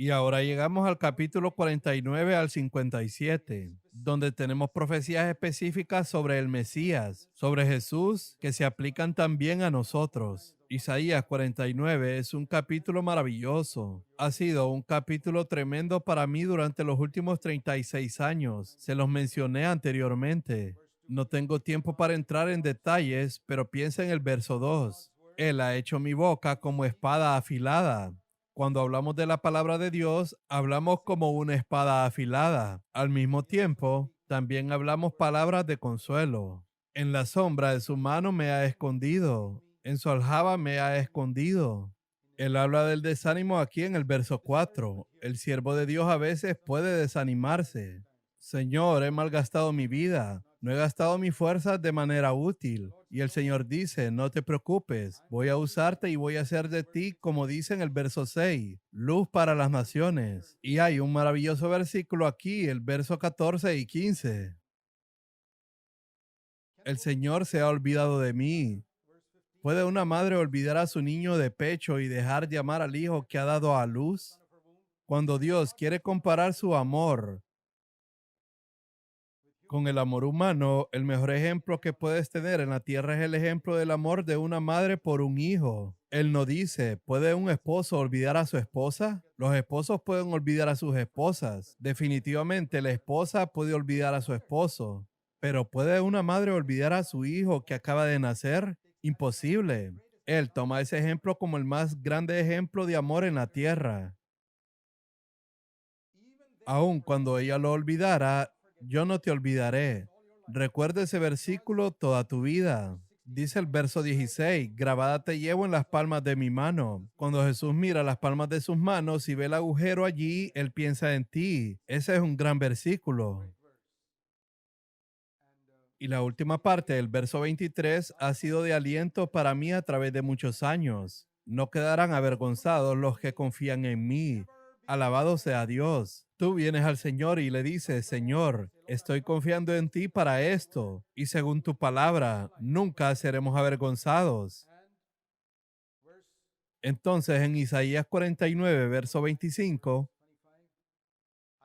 Y ahora llegamos al capítulo 49 al 57, donde tenemos profecías específicas sobre el Mesías, sobre Jesús, que se aplican también a nosotros. Isaías 49 es un capítulo maravilloso. Ha sido un capítulo tremendo para mí durante los últimos 36 años. Se los mencioné anteriormente. No tengo tiempo para entrar en detalles, pero piensa en el verso 2. Él ha hecho mi boca como espada afilada. Cuando hablamos de la palabra de Dios, hablamos como una espada afilada. Al mismo tiempo, también hablamos palabras de consuelo. En la sombra de su mano me ha escondido. En su aljaba me ha escondido. Él habla del desánimo aquí en el verso 4. El siervo de Dios a veces puede desanimarse. Señor, he malgastado mi vida. No he gastado mis fuerzas de manera útil. Y el Señor dice, no te preocupes, voy a usarte y voy a hacer de ti, como dice en el verso 6, luz para las naciones. Y hay un maravilloso versículo aquí, el verso 14 y 15. El Señor se ha olvidado de mí. ¿Puede una madre olvidar a su niño de pecho y dejar de amar al hijo que ha dado a luz? Cuando Dios quiere comparar su amor con el amor humano, el mejor ejemplo que puedes tener en la tierra es el ejemplo del amor de una madre por un hijo. Él no dice, ¿puede un esposo olvidar a su esposa? Los esposos pueden olvidar a sus esposas. Definitivamente la esposa puede olvidar a su esposo. Pero ¿puede una madre olvidar a su hijo que acaba de nacer? Imposible. Él toma ese ejemplo como el más grande ejemplo de amor en la tierra. Aun cuando ella lo olvidara, yo no te olvidaré. Recuerda ese versículo toda tu vida. Dice el verso 16, grabada te llevo en las palmas de mi mano. Cuando Jesús mira las palmas de sus manos y ve el agujero allí, Él piensa en ti. Ese es un gran versículo. Y la última parte del verso 23 ha sido de aliento para mí a través de muchos años. No quedarán avergonzados los que confían en mí. Alabado sea Dios. Tú vienes al Señor y le dices, Señor, estoy confiando en ti para esto. Y según tu palabra, nunca seremos avergonzados. Entonces en Isaías 49, verso 25,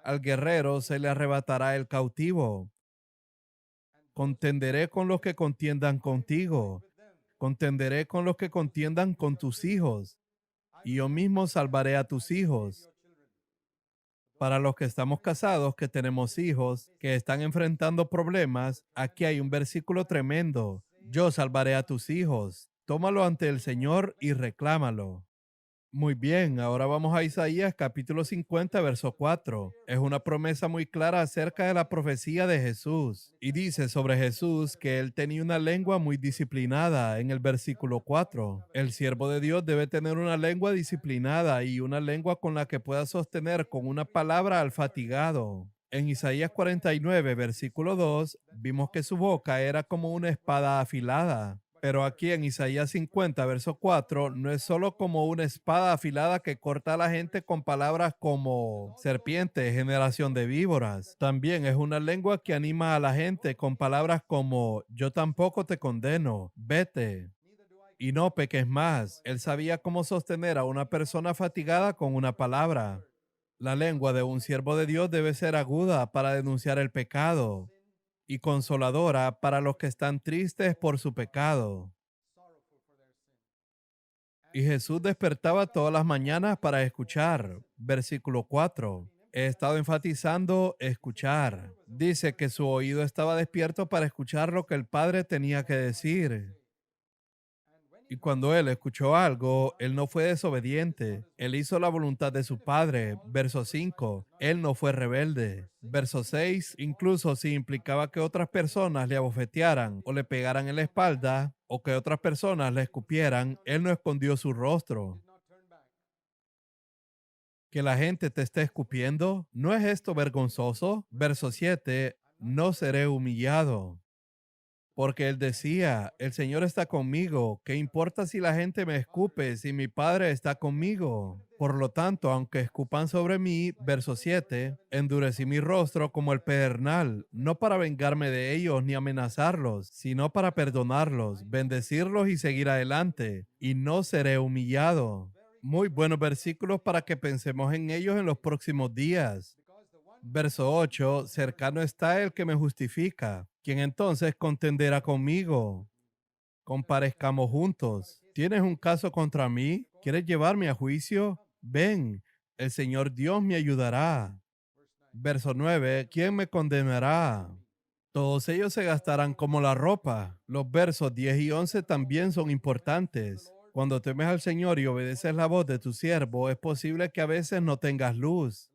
al guerrero se le arrebatará el cautivo. Contenderé con los que contiendan contigo. Contenderé con los que contiendan con tus hijos. Y yo mismo salvaré a tus hijos. Para los que estamos casados, que tenemos hijos, que están enfrentando problemas, aquí hay un versículo tremendo. Yo salvaré a tus hijos. Tómalo ante el Señor y reclámalo. Muy bien, ahora vamos a Isaías capítulo 50, verso 4. Es una promesa muy clara acerca de la profecía de Jesús. Y dice sobre Jesús que él tenía una lengua muy disciplinada en el versículo 4. El siervo de Dios debe tener una lengua disciplinada y una lengua con la que pueda sostener con una palabra al fatigado. En Isaías 49, versículo 2, vimos que su boca era como una espada afilada. Pero aquí en Isaías 50, verso 4, no es solo como una espada afilada que corta a la gente con palabras como serpiente, generación de víboras. También es una lengua que anima a la gente con palabras como yo tampoco te condeno, vete y no peques más. Él sabía cómo sostener a una persona fatigada con una palabra. La lengua de un siervo de Dios debe ser aguda para denunciar el pecado y consoladora para los que están tristes por su pecado. Y Jesús despertaba todas las mañanas para escuchar. Versículo 4. He estado enfatizando escuchar. Dice que su oído estaba despierto para escuchar lo que el Padre tenía que decir. Y cuando él escuchó algo, él no fue desobediente. Él hizo la voluntad de su padre. Verso 5. Él no fue rebelde. Verso 6. Incluso si implicaba que otras personas le abofetearan o le pegaran en la espalda o que otras personas le escupieran, él no escondió su rostro. Que la gente te esté escupiendo, ¿no es esto vergonzoso? Verso 7. No seré humillado. Porque él decía, el Señor está conmigo, ¿qué importa si la gente me escupe, si mi Padre está conmigo? Por lo tanto, aunque escupan sobre mí, verso 7, endurecí mi rostro como el pedernal, no para vengarme de ellos ni amenazarlos, sino para perdonarlos, bendecirlos y seguir adelante, y no seré humillado. Muy buenos versículos para que pensemos en ellos en los próximos días. Verso 8, cercano está el que me justifica, quien entonces contenderá conmigo. Comparezcamos juntos. ¿Tienes un caso contra mí? ¿Quieres llevarme a juicio? Ven, el Señor Dios me ayudará. Verso 9, ¿quién me condenará? Todos ellos se gastarán como la ropa. Los versos 10 y 11 también son importantes. Cuando temes al Señor y obedeces la voz de tu siervo, es posible que a veces no tengas luz.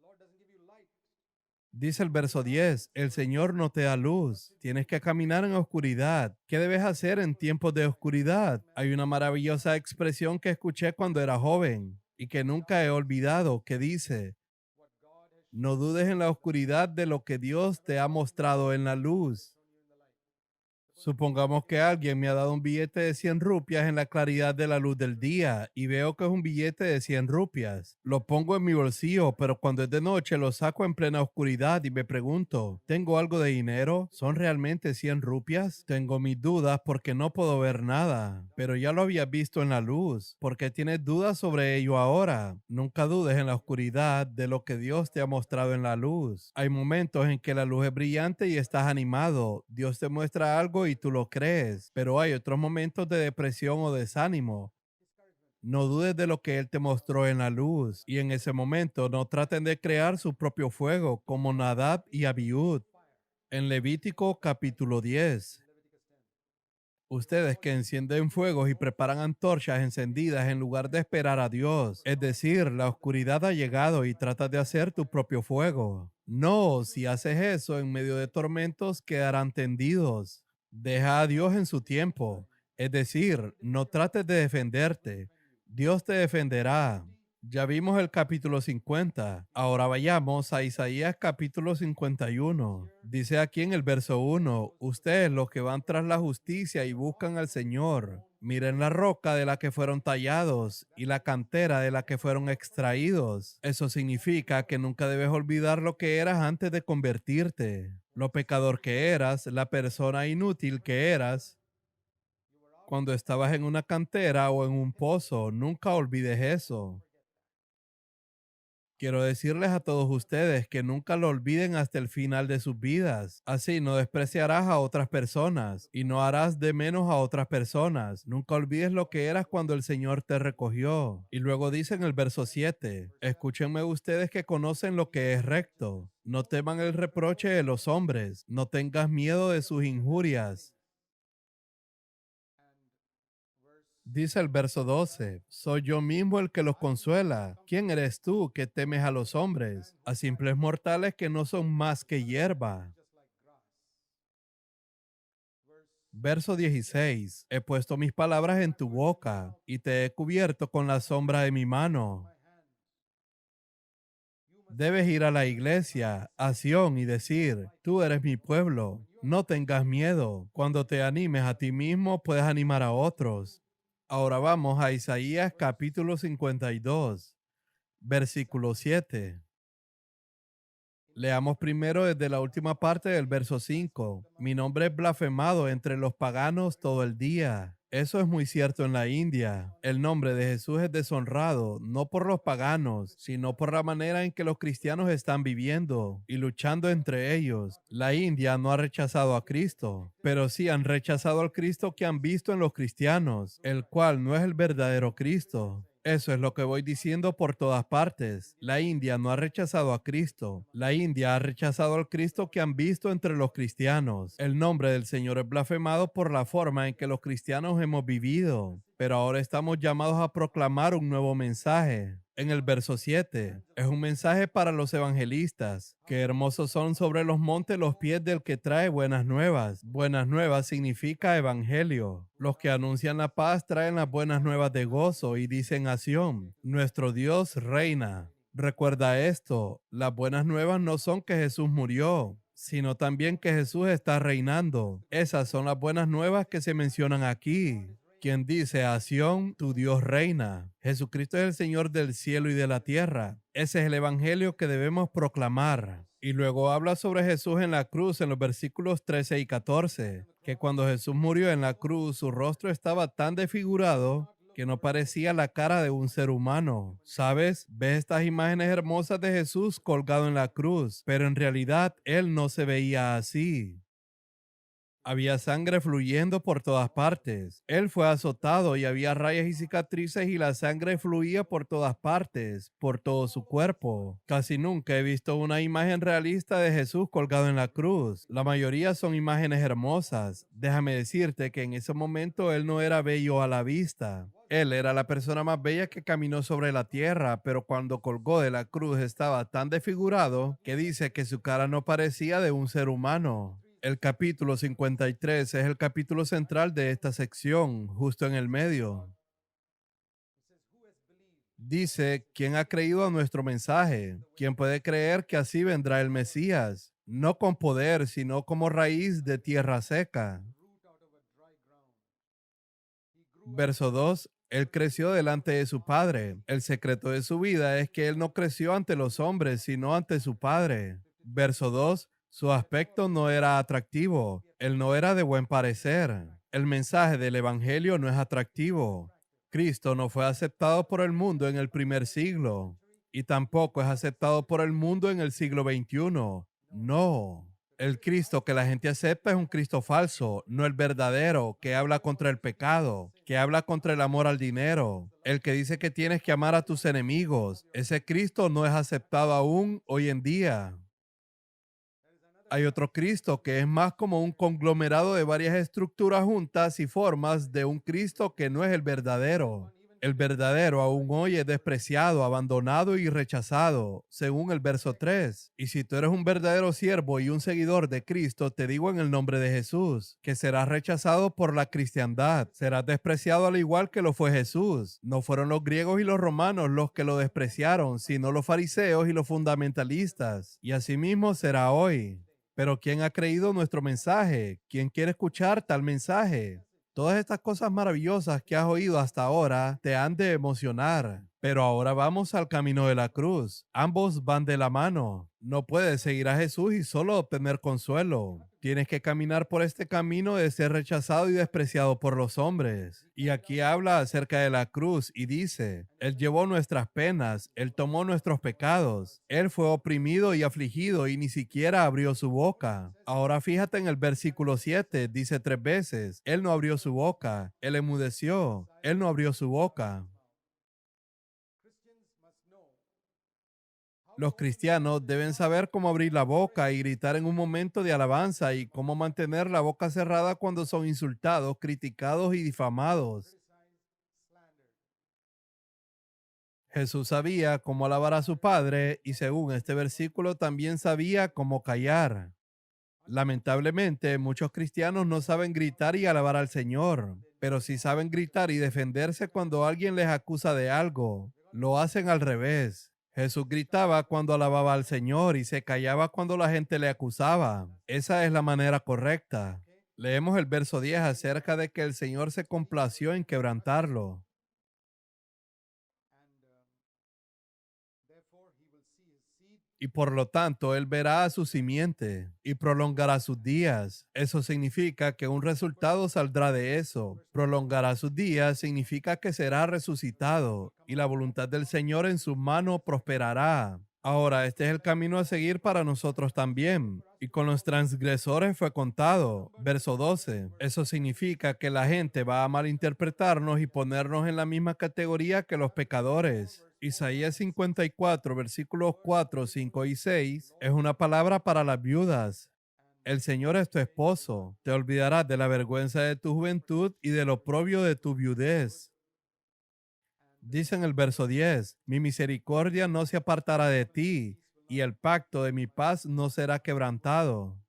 Dice el verso 10, el Señor no te da luz, tienes que caminar en oscuridad. ¿Qué debes hacer en tiempos de oscuridad? Hay una maravillosa expresión que escuché cuando era joven y que nunca he olvidado, que dice, no dudes en la oscuridad de lo que Dios te ha mostrado en la luz. Supongamos que alguien me ha dado un billete de 100 rupias en la claridad de la luz del día y veo que es un billete de 100 rupias. Lo pongo en mi bolsillo, pero cuando es de noche lo saco en plena oscuridad y me pregunto, ¿tengo algo de dinero? ¿Son realmente 100 rupias? Tengo mis dudas porque no puedo ver nada, pero ya lo había visto en la luz. ¿Por qué tienes dudas sobre ello ahora? Nunca dudes en la oscuridad de lo que Dios te ha mostrado en la luz. Hay momentos en que la luz es brillante y estás animado. Dios te muestra algo y tú lo crees, pero hay otros momentos de depresión o desánimo. No dudes de lo que Él te mostró en la luz y en ese momento no traten de crear su propio fuego como Nadab y Abiud. En Levítico capítulo 10. Ustedes que encienden fuegos y preparan antorchas encendidas en lugar de esperar a Dios. Es decir, la oscuridad ha llegado y tratas de hacer tu propio fuego. No, si haces eso en medio de tormentos quedarán tendidos. Deja a Dios en su tiempo. Es decir, no trates de defenderte. Dios te defenderá. Ya vimos el capítulo 50. Ahora vayamos a Isaías capítulo 51. Dice aquí en el verso 1, ustedes los que van tras la justicia y buscan al Señor, miren la roca de la que fueron tallados y la cantera de la que fueron extraídos. Eso significa que nunca debes olvidar lo que eras antes de convertirte, lo pecador que eras, la persona inútil que eras. Cuando estabas en una cantera o en un pozo, nunca olvides eso. Quiero decirles a todos ustedes que nunca lo olviden hasta el final de sus vidas. Así no despreciarás a otras personas y no harás de menos a otras personas. Nunca olvides lo que eras cuando el Señor te recogió. Y luego dice en el verso 7, escúchenme ustedes que conocen lo que es recto. No teman el reproche de los hombres. No tengas miedo de sus injurias. Dice el verso 12, soy yo mismo el que los consuela. ¿Quién eres tú que temes a los hombres, a simples mortales que no son más que hierba? Verso 16, he puesto mis palabras en tu boca y te he cubierto con la sombra de mi mano. Debes ir a la iglesia, a Sión, y decir, tú eres mi pueblo. No tengas miedo. Cuando te animes a ti mismo, puedes animar a otros. Ahora vamos a Isaías capítulo 52, versículo 7. Leamos primero desde la última parte del verso 5. Mi nombre es blasfemado entre los paganos todo el día. Eso es muy cierto en la India. El nombre de Jesús es deshonrado, no por los paganos, sino por la manera en que los cristianos están viviendo y luchando entre ellos. La India no ha rechazado a Cristo, pero sí han rechazado al Cristo que han visto en los cristianos, el cual no es el verdadero Cristo. Eso es lo que voy diciendo por todas partes. La India no ha rechazado a Cristo. La India ha rechazado al Cristo que han visto entre los cristianos. El nombre del Señor es blasfemado por la forma en que los cristianos hemos vivido. Pero ahora estamos llamados a proclamar un nuevo mensaje. En el verso 7, es un mensaje para los evangelistas. Qué hermosos son sobre los montes los pies del que trae buenas nuevas. Buenas nuevas significa evangelio. Los que anuncian la paz traen las buenas nuevas de gozo y dicen a Sión, nuestro Dios reina. Recuerda esto, las buenas nuevas no son que Jesús murió, sino también que Jesús está reinando. Esas son las buenas nuevas que se mencionan aquí. Quien dice a Sión, tu Dios reina. Jesucristo es el Señor del cielo y de la tierra. Ese es el evangelio que debemos proclamar. Y luego habla sobre Jesús en la cruz en los versículos 13 y 14, que cuando Jesús murió en la cruz, su rostro estaba tan desfigurado que no parecía la cara de un ser humano. ¿Sabes? Ves estas imágenes hermosas de Jesús colgado en la cruz, pero en realidad él no se veía así. Había sangre fluyendo por todas partes. Él fue azotado y había rayas y cicatrices y la sangre fluía por todas partes, por todo su cuerpo. Casi nunca he visto una imagen realista de Jesús colgado en la cruz. La mayoría son imágenes hermosas. Déjame decirte que en ese momento él no era bello a la vista. Él era la persona más bella que caminó sobre la tierra, pero cuando colgó de la cruz estaba tan desfigurado que dice que su cara no parecía de un ser humano. El capítulo 53 es el capítulo central de esta sección, justo en el medio. Dice, ¿quién ha creído a nuestro mensaje? ¿Quién puede creer que así vendrá el Mesías? No con poder, sino como raíz de tierra seca. Verso 2. Él creció delante de su padre. El secreto de su vida es que él no creció ante los hombres, sino ante su padre. Verso 2. Su aspecto no era atractivo. Él no era de buen parecer. El mensaje del evangelio no es atractivo. Cristo no fue aceptado por el mundo en el primer siglo y tampoco es aceptado por el mundo en el siglo XXI. No. El Cristo que la gente acepta es un Cristo falso, no el verdadero, que habla contra el pecado, que habla contra el amor al dinero, el que dice que tienes que amar a tus enemigos. Ese Cristo no es aceptado aún hoy en día. Hay otro Cristo que es más como un conglomerado de varias estructuras juntas y formas de un Cristo que no es el verdadero. El verdadero aún hoy es despreciado, abandonado y rechazado, según el verso 3. Y si tú eres un verdadero siervo y un seguidor de Cristo, te digo en el nombre de Jesús, que serás rechazado por la cristiandad. Serás despreciado al igual que lo fue Jesús. No fueron los griegos y los romanos los que lo despreciaron, sino los fariseos y los fundamentalistas. Y asimismo será hoy. Pero ¿quién ha creído nuestro mensaje? ¿Quién quiere escuchar tal mensaje? Todas estas cosas maravillosas que has oído hasta ahora te han de emocionar. Pero ahora vamos al camino de la cruz. Ambos van de la mano. No puedes seguir a Jesús y solo obtener consuelo. Tienes que caminar por este camino de ser rechazado y despreciado por los hombres. Y aquí habla acerca de la cruz y dice, Él llevó nuestras penas, Él tomó nuestros pecados, Él fue oprimido y afligido y ni siquiera abrió su boca. Ahora fíjate en el versículo 7, dice 3 veces, Él no abrió su boca, Él enmudeció, Él no abrió su boca. Los cristianos deben saber cómo abrir la boca y gritar en un momento de alabanza y cómo mantener la boca cerrada cuando son insultados, criticados y difamados. Jesús sabía cómo alabar a su Padre y según este versículo también sabía cómo callar. Lamentablemente, muchos cristianos no saben gritar y alabar al Señor, pero sí saben gritar y defenderse cuando alguien les acusa de algo. Lo hacen al revés. Jesús gritaba cuando alababa al Señor y se callaba cuando la gente le acusaba. Esa es la manera correcta. Leemos el verso 10 acerca de que el Señor se complació en quebrantarlo. Y por lo tanto él verá a su simiente y prolongará sus días. Eso significa que un resultado saldrá de eso. Prolongará sus días significa que será resucitado y la voluntad del Señor en su mano prosperará. Ahora, este es el camino a seguir para nosotros también. Y con los transgresores fue contado. Verso 12. Eso significa que la gente va a malinterpretarnos y ponernos en la misma categoría que los pecadores. Isaías 54, versículos 4, 5 y 6 es una palabra para las viudas. El Señor es tu esposo. Te olvidarás de la vergüenza de tu juventud y del oprobio de tu viudez. Dice en el verso 10, mi misericordia no se apartará de ti y el pacto de mi paz no será quebrantado.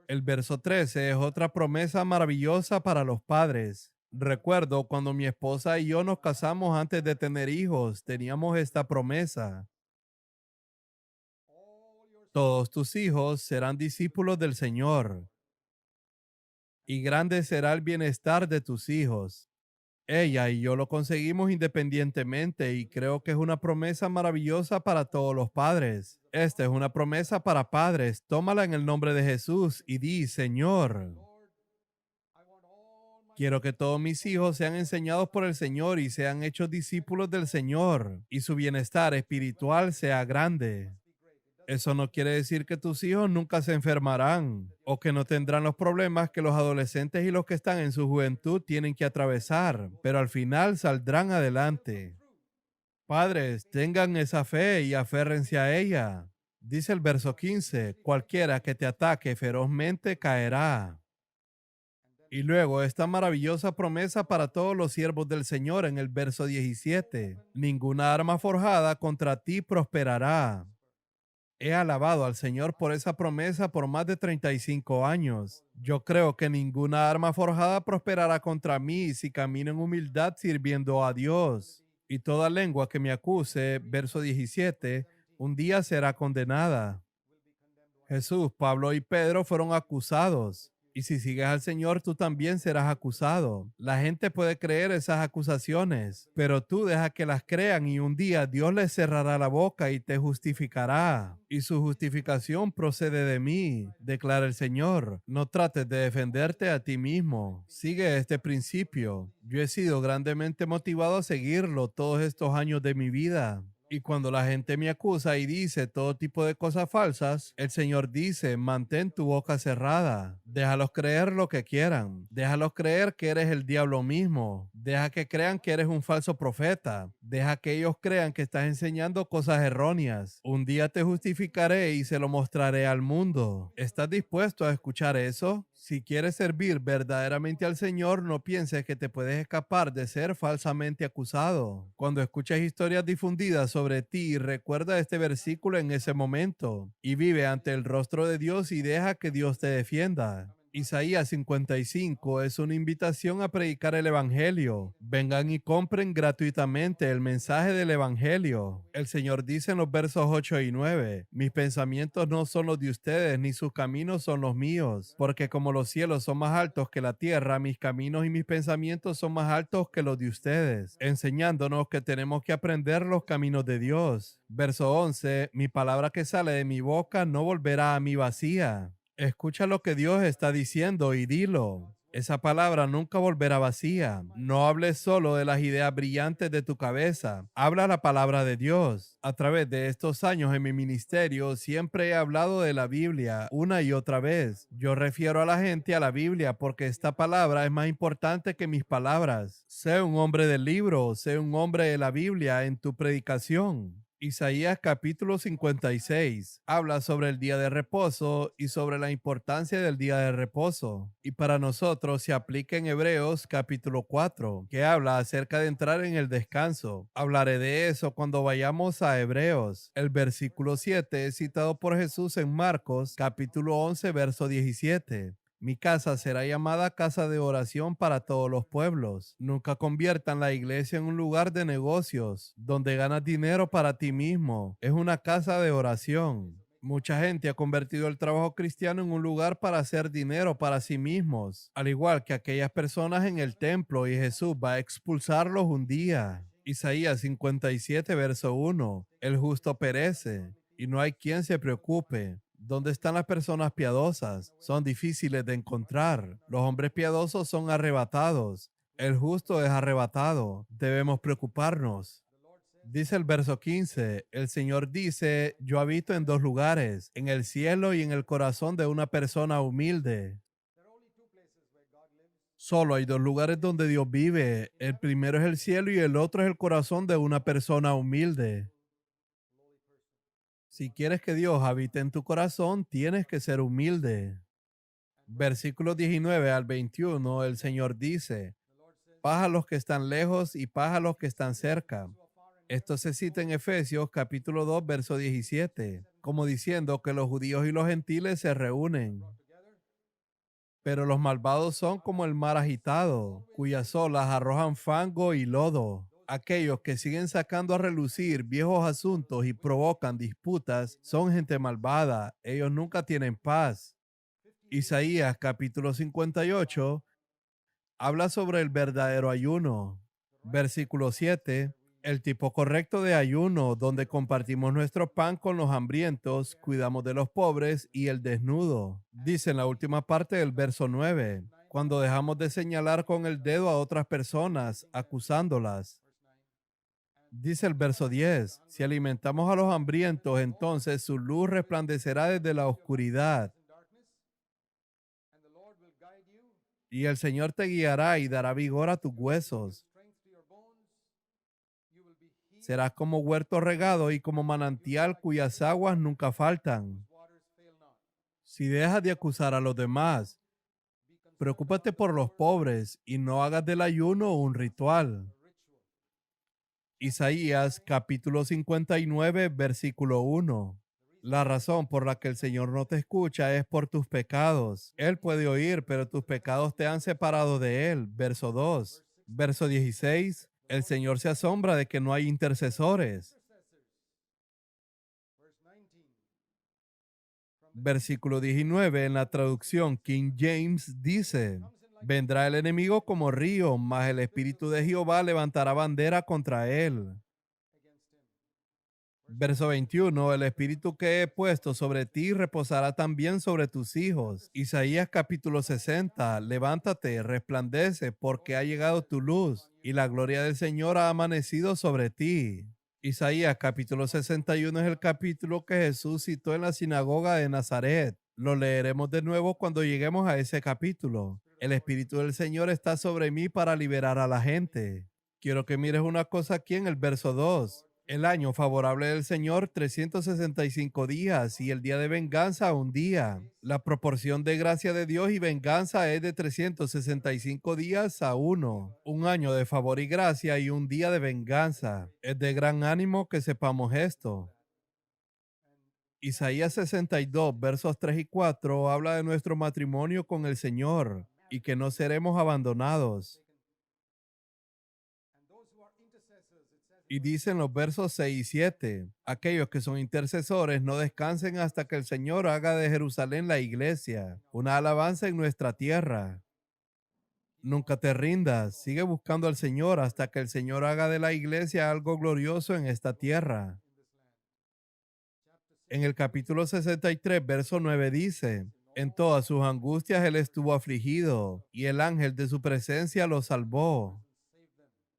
El verso 13 es otra promesa maravillosa para los padres. Recuerdo cuando mi esposa y yo nos casamos antes de tener hijos, teníamos esta promesa. Todos tus hijos serán discípulos del Señor, y grande será el bienestar de tus hijos. Ella y yo lo conseguimos independientemente y creo que es una promesa maravillosa para todos los padres. Esta es una promesa para padres. Tómala en el nombre de Jesús y di, Señor, quiero que todos mis hijos sean enseñados por el Señor y sean hechos discípulos del Señor y su bienestar espiritual sea grande. Eso no quiere decir que tus hijos nunca se enfermarán o que no tendrán los problemas que los adolescentes y los que están en su juventud tienen que atravesar, pero al final saldrán adelante. Padres, tengan esa fe y aférrense a ella. Dice el verso 15, cualquiera que te ataque ferozmente caerá. Y luego esta maravillosa promesa para todos los siervos del Señor en el verso 17, ninguna arma forjada contra ti prosperará. He alabado al Señor por esa promesa por más de 35 años. Yo creo que ninguna arma forjada prosperará contra mí si camino en humildad sirviendo a Dios. Y toda lengua que me acuse, verso 17, un día será condenada. Jesús, Pablo y Pedro fueron acusados. Y si sigues al Señor, tú también serás acusado. La gente puede creer esas acusaciones, pero tú deja que las crean y un día Dios les cerrará la boca y te justificará. Y su justificación procede de mí, declara el Señor. No trates de defenderte a ti mismo. Sigue este principio. Yo he sido grandemente motivado a seguirlo todos estos años de mi vida. Y cuando la gente me acusa y dice todo tipo de cosas falsas, el Señor dice, mantén tu boca cerrada. Déjalos creer lo que quieran. Déjalos creer que eres el diablo mismo. Deja que crean que eres un falso profeta. Deja que ellos crean que estás enseñando cosas erróneas. Un día te justificaré y se lo mostraré al mundo. ¿Estás dispuesto a escuchar eso? Si quieres servir verdaderamente al Señor, no pienses que te puedes escapar de ser falsamente acusado. Cuando escuches historias difundidas sobre ti, recuerda este versículo en ese momento y vive ante el rostro de Dios y deja que Dios te defienda. Isaías 55 es una invitación a predicar el Evangelio. Vengan y compren gratuitamente el mensaje del Evangelio. El Señor dice en los versos 8 y 9, mis pensamientos no son los de ustedes, ni sus caminos son los míos, porque como los cielos son más altos que la tierra, mis caminos y mis pensamientos son más altos que los de ustedes, enseñándonos que tenemos que aprender los caminos de Dios. Verso 11, mi palabra que sale de mi boca no volverá a mí vacía. Escucha lo que Dios está diciendo y dilo. Esa palabra nunca volverá vacía. No hables solo de las ideas brillantes de tu cabeza. Habla la palabra de Dios. A través de estos años en mi ministerio, siempre he hablado de la Biblia una y otra vez. Yo refiero a la gente a la Biblia porque esta palabra es más importante que mis palabras. Sé un hombre del libro, sé un hombre de la Biblia en tu predicación. Isaías capítulo 56 habla sobre el día de reposo y sobre la importancia del día de reposo. Y para nosotros se aplica en Hebreos capítulo 4, que habla acerca de entrar en el descanso. Hablaré de eso cuando vayamos a Hebreos. El versículo 7 es citado por Jesús en Marcos capítulo 11, verso 17. Mi casa será llamada casa de oración para todos los pueblos. Nunca conviertan la iglesia en un lugar de negocios donde ganas dinero para ti mismo. Es una casa de oración. Mucha gente ha convertido el trabajo cristiano en un lugar para hacer dinero para sí mismos, al igual que aquellas personas en el templo, y Jesús va a expulsarlos un día. Isaías 57, verso 1. El justo perece y no hay quien se preocupe. ¿Dónde están las personas piadosas? Son difíciles de encontrar. Los hombres piadosos son arrebatados. El justo es arrebatado. Debemos preocuparnos. Dice el verso 15, el Señor dice, yo habito en dos lugares, en el cielo y en el corazón de una persona humilde. Solo hay dos lugares donde Dios vive. El primero es el cielo y el otro es el corazón de una persona humilde. Si quieres que Dios habite en tu corazón, tienes que ser humilde. Versículos 19 al 21, el Señor dice, paz a los que están lejos y paz a los que están cerca. Esto se cita en Efesios capítulo 2, verso 17, como diciendo que los judíos y los gentiles se reúnen. Pero los malvados son como el mar agitado, cuyas olas arrojan fango y lodo. Aquellos que siguen sacando a relucir viejos asuntos y provocan disputas son gente malvada. Ellos nunca tienen paz. Isaías capítulo 58 habla sobre el verdadero ayuno. Versículo 7. El tipo correcto de ayuno, donde compartimos nuestro pan con los hambrientos, cuidamos de los pobres y el desnudo. Dice en la última parte del verso 9, cuando dejamos de señalar con el dedo a otras personas, acusándolas. Dice el verso 10, si alimentamos a los hambrientos, entonces su luz resplandecerá desde la oscuridad. Y el Señor te guiará y dará vigor a tus huesos. Serás como huerto regado y como manantial cuyas aguas nunca faltan. Si dejas de acusar a los demás, preocúpate por los pobres y no hagas del ayuno un ritual. Isaías capítulo 59, versículo 1. La razón por la que el Señor no te escucha es por tus pecados. Él puede oír, pero tus pecados te han separado de Él. Verso 2. Verso 16. El Señor se asombra de que no hay intercesores. Versículo 19 en la traducción King James dice, vendrá el enemigo como río, mas el Espíritu de Jehová levantará bandera contra él. Verso 21, el Espíritu que he puesto sobre ti reposará también sobre tus hijos. Isaías capítulo 60, levántate, resplandece, porque ha llegado tu luz, y la gloria del Señor ha amanecido sobre ti. Isaías capítulo 61 es el capítulo que Jesús citó en la sinagoga de Nazaret. Lo leeremos de nuevo cuando lleguemos a ese capítulo. El Espíritu del Señor está sobre mí para liberar a la gente. Quiero que mires una cosa aquí en el verso 2. El año favorable del Señor, 365 días, y el día de venganza, un día. La proporción de gracia de Dios y venganza es de 365 días a uno. Un año de favor y gracia y un día de venganza. Es de gran ánimo que sepamos esto. Isaías 62, versos 3 y 4, habla de nuestro matrimonio con el Señor y que no seremos abandonados. Y dicen los versos 6 y 7, aquellos que son intercesores no descansen hasta que el Señor haga de Jerusalén la iglesia, una alabanza en nuestra tierra. Nunca te rindas, sigue buscando al Señor hasta que el Señor haga de la iglesia algo glorioso en esta tierra. En el capítulo 63, verso 9 dice, en todas sus angustias él estuvo afligido, y el ángel de su presencia lo salvó.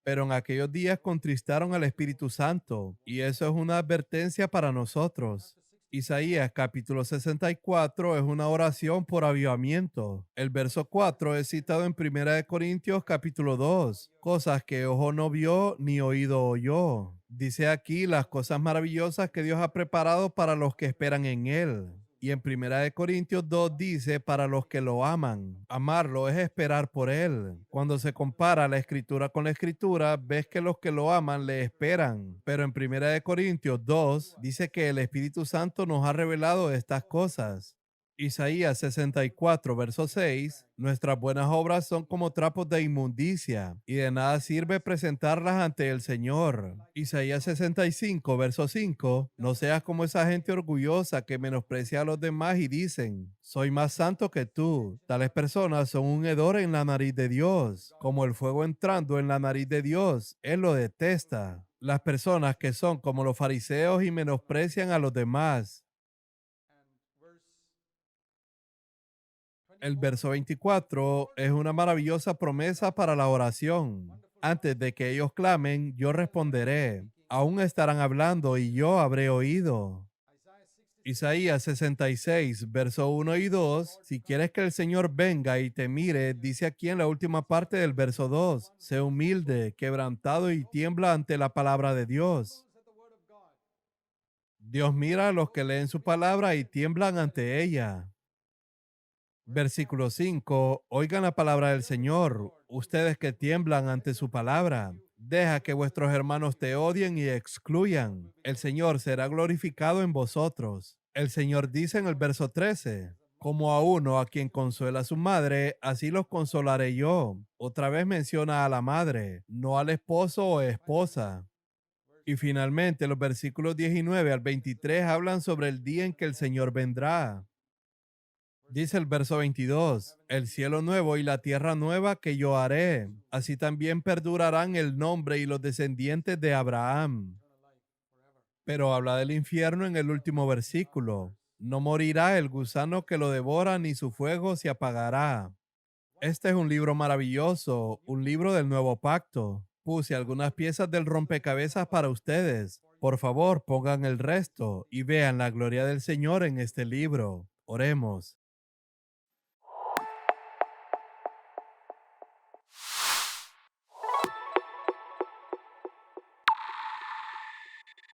Pero en aquellos días contristaron al Espíritu Santo, y eso es una advertencia para nosotros. Isaías capítulo 64 es una oración por avivamiento. El verso 4 es citado en Primera de Corintios capítulo 2, cosas que ojo no vio ni oído oyó. Dice aquí las cosas maravillosas que Dios ha preparado para los que esperan en Él. Y en Primera de Corintios 2 dice, para los que lo aman. Amarlo es esperar por Él. Cuando se compara la Escritura con la Escritura, ves que los que lo aman le esperan. Pero en Primera de Corintios 2 dice que el Espíritu Santo nos ha revelado estas cosas. Isaías 64, verso 6, nuestras buenas obras son como trapos de inmundicia, y de nada sirve presentarlas ante el Señor. Isaías 65, verso 5, no seas como esa gente orgullosa que menosprecia a los demás y dicen, soy más santo que tú. Tales personas son un hedor en la nariz de Dios, como el fuego entrando en la nariz de Dios. Él lo detesta. Las personas que son como los fariseos y menosprecian a los demás. El verso 24 es una maravillosa promesa para la oración. Antes de que ellos clamen, yo responderé. Aún estarán hablando y yo habré oído. Isaías 66, verso 1 y 2. Si quieres que el Señor venga y te mire, dice aquí en la última parte del verso 2, sé humilde, quebrantado y tiembla ante la palabra de Dios. Dios mira a los que leen su palabra y tiemblan ante ella. Versículo 5. Oigan la palabra del Señor, ustedes que tiemblan ante su palabra. Deja que vuestros hermanos te odien y excluyan. El Señor será glorificado en vosotros. El Señor dice en el verso 13, como a uno a quien consuela su madre, así los consolaré yo. Otra vez menciona a la madre, no al esposo o esposa. Y finalmente los versículos 19 al 23 hablan sobre el día en que el Señor vendrá. Dice el verso 22, el cielo nuevo y la tierra nueva que yo haré. Así también perdurarán el nombre y los descendientes de Abraham. Pero habla del infierno en el último versículo. No morirá el gusano que lo devora, ni su fuego se apagará. Este es un libro maravilloso, un libro del nuevo pacto. Puse algunas piezas del rompecabezas para ustedes. Por favor, pongan el resto y vean la gloria del Señor en este libro. Oremos.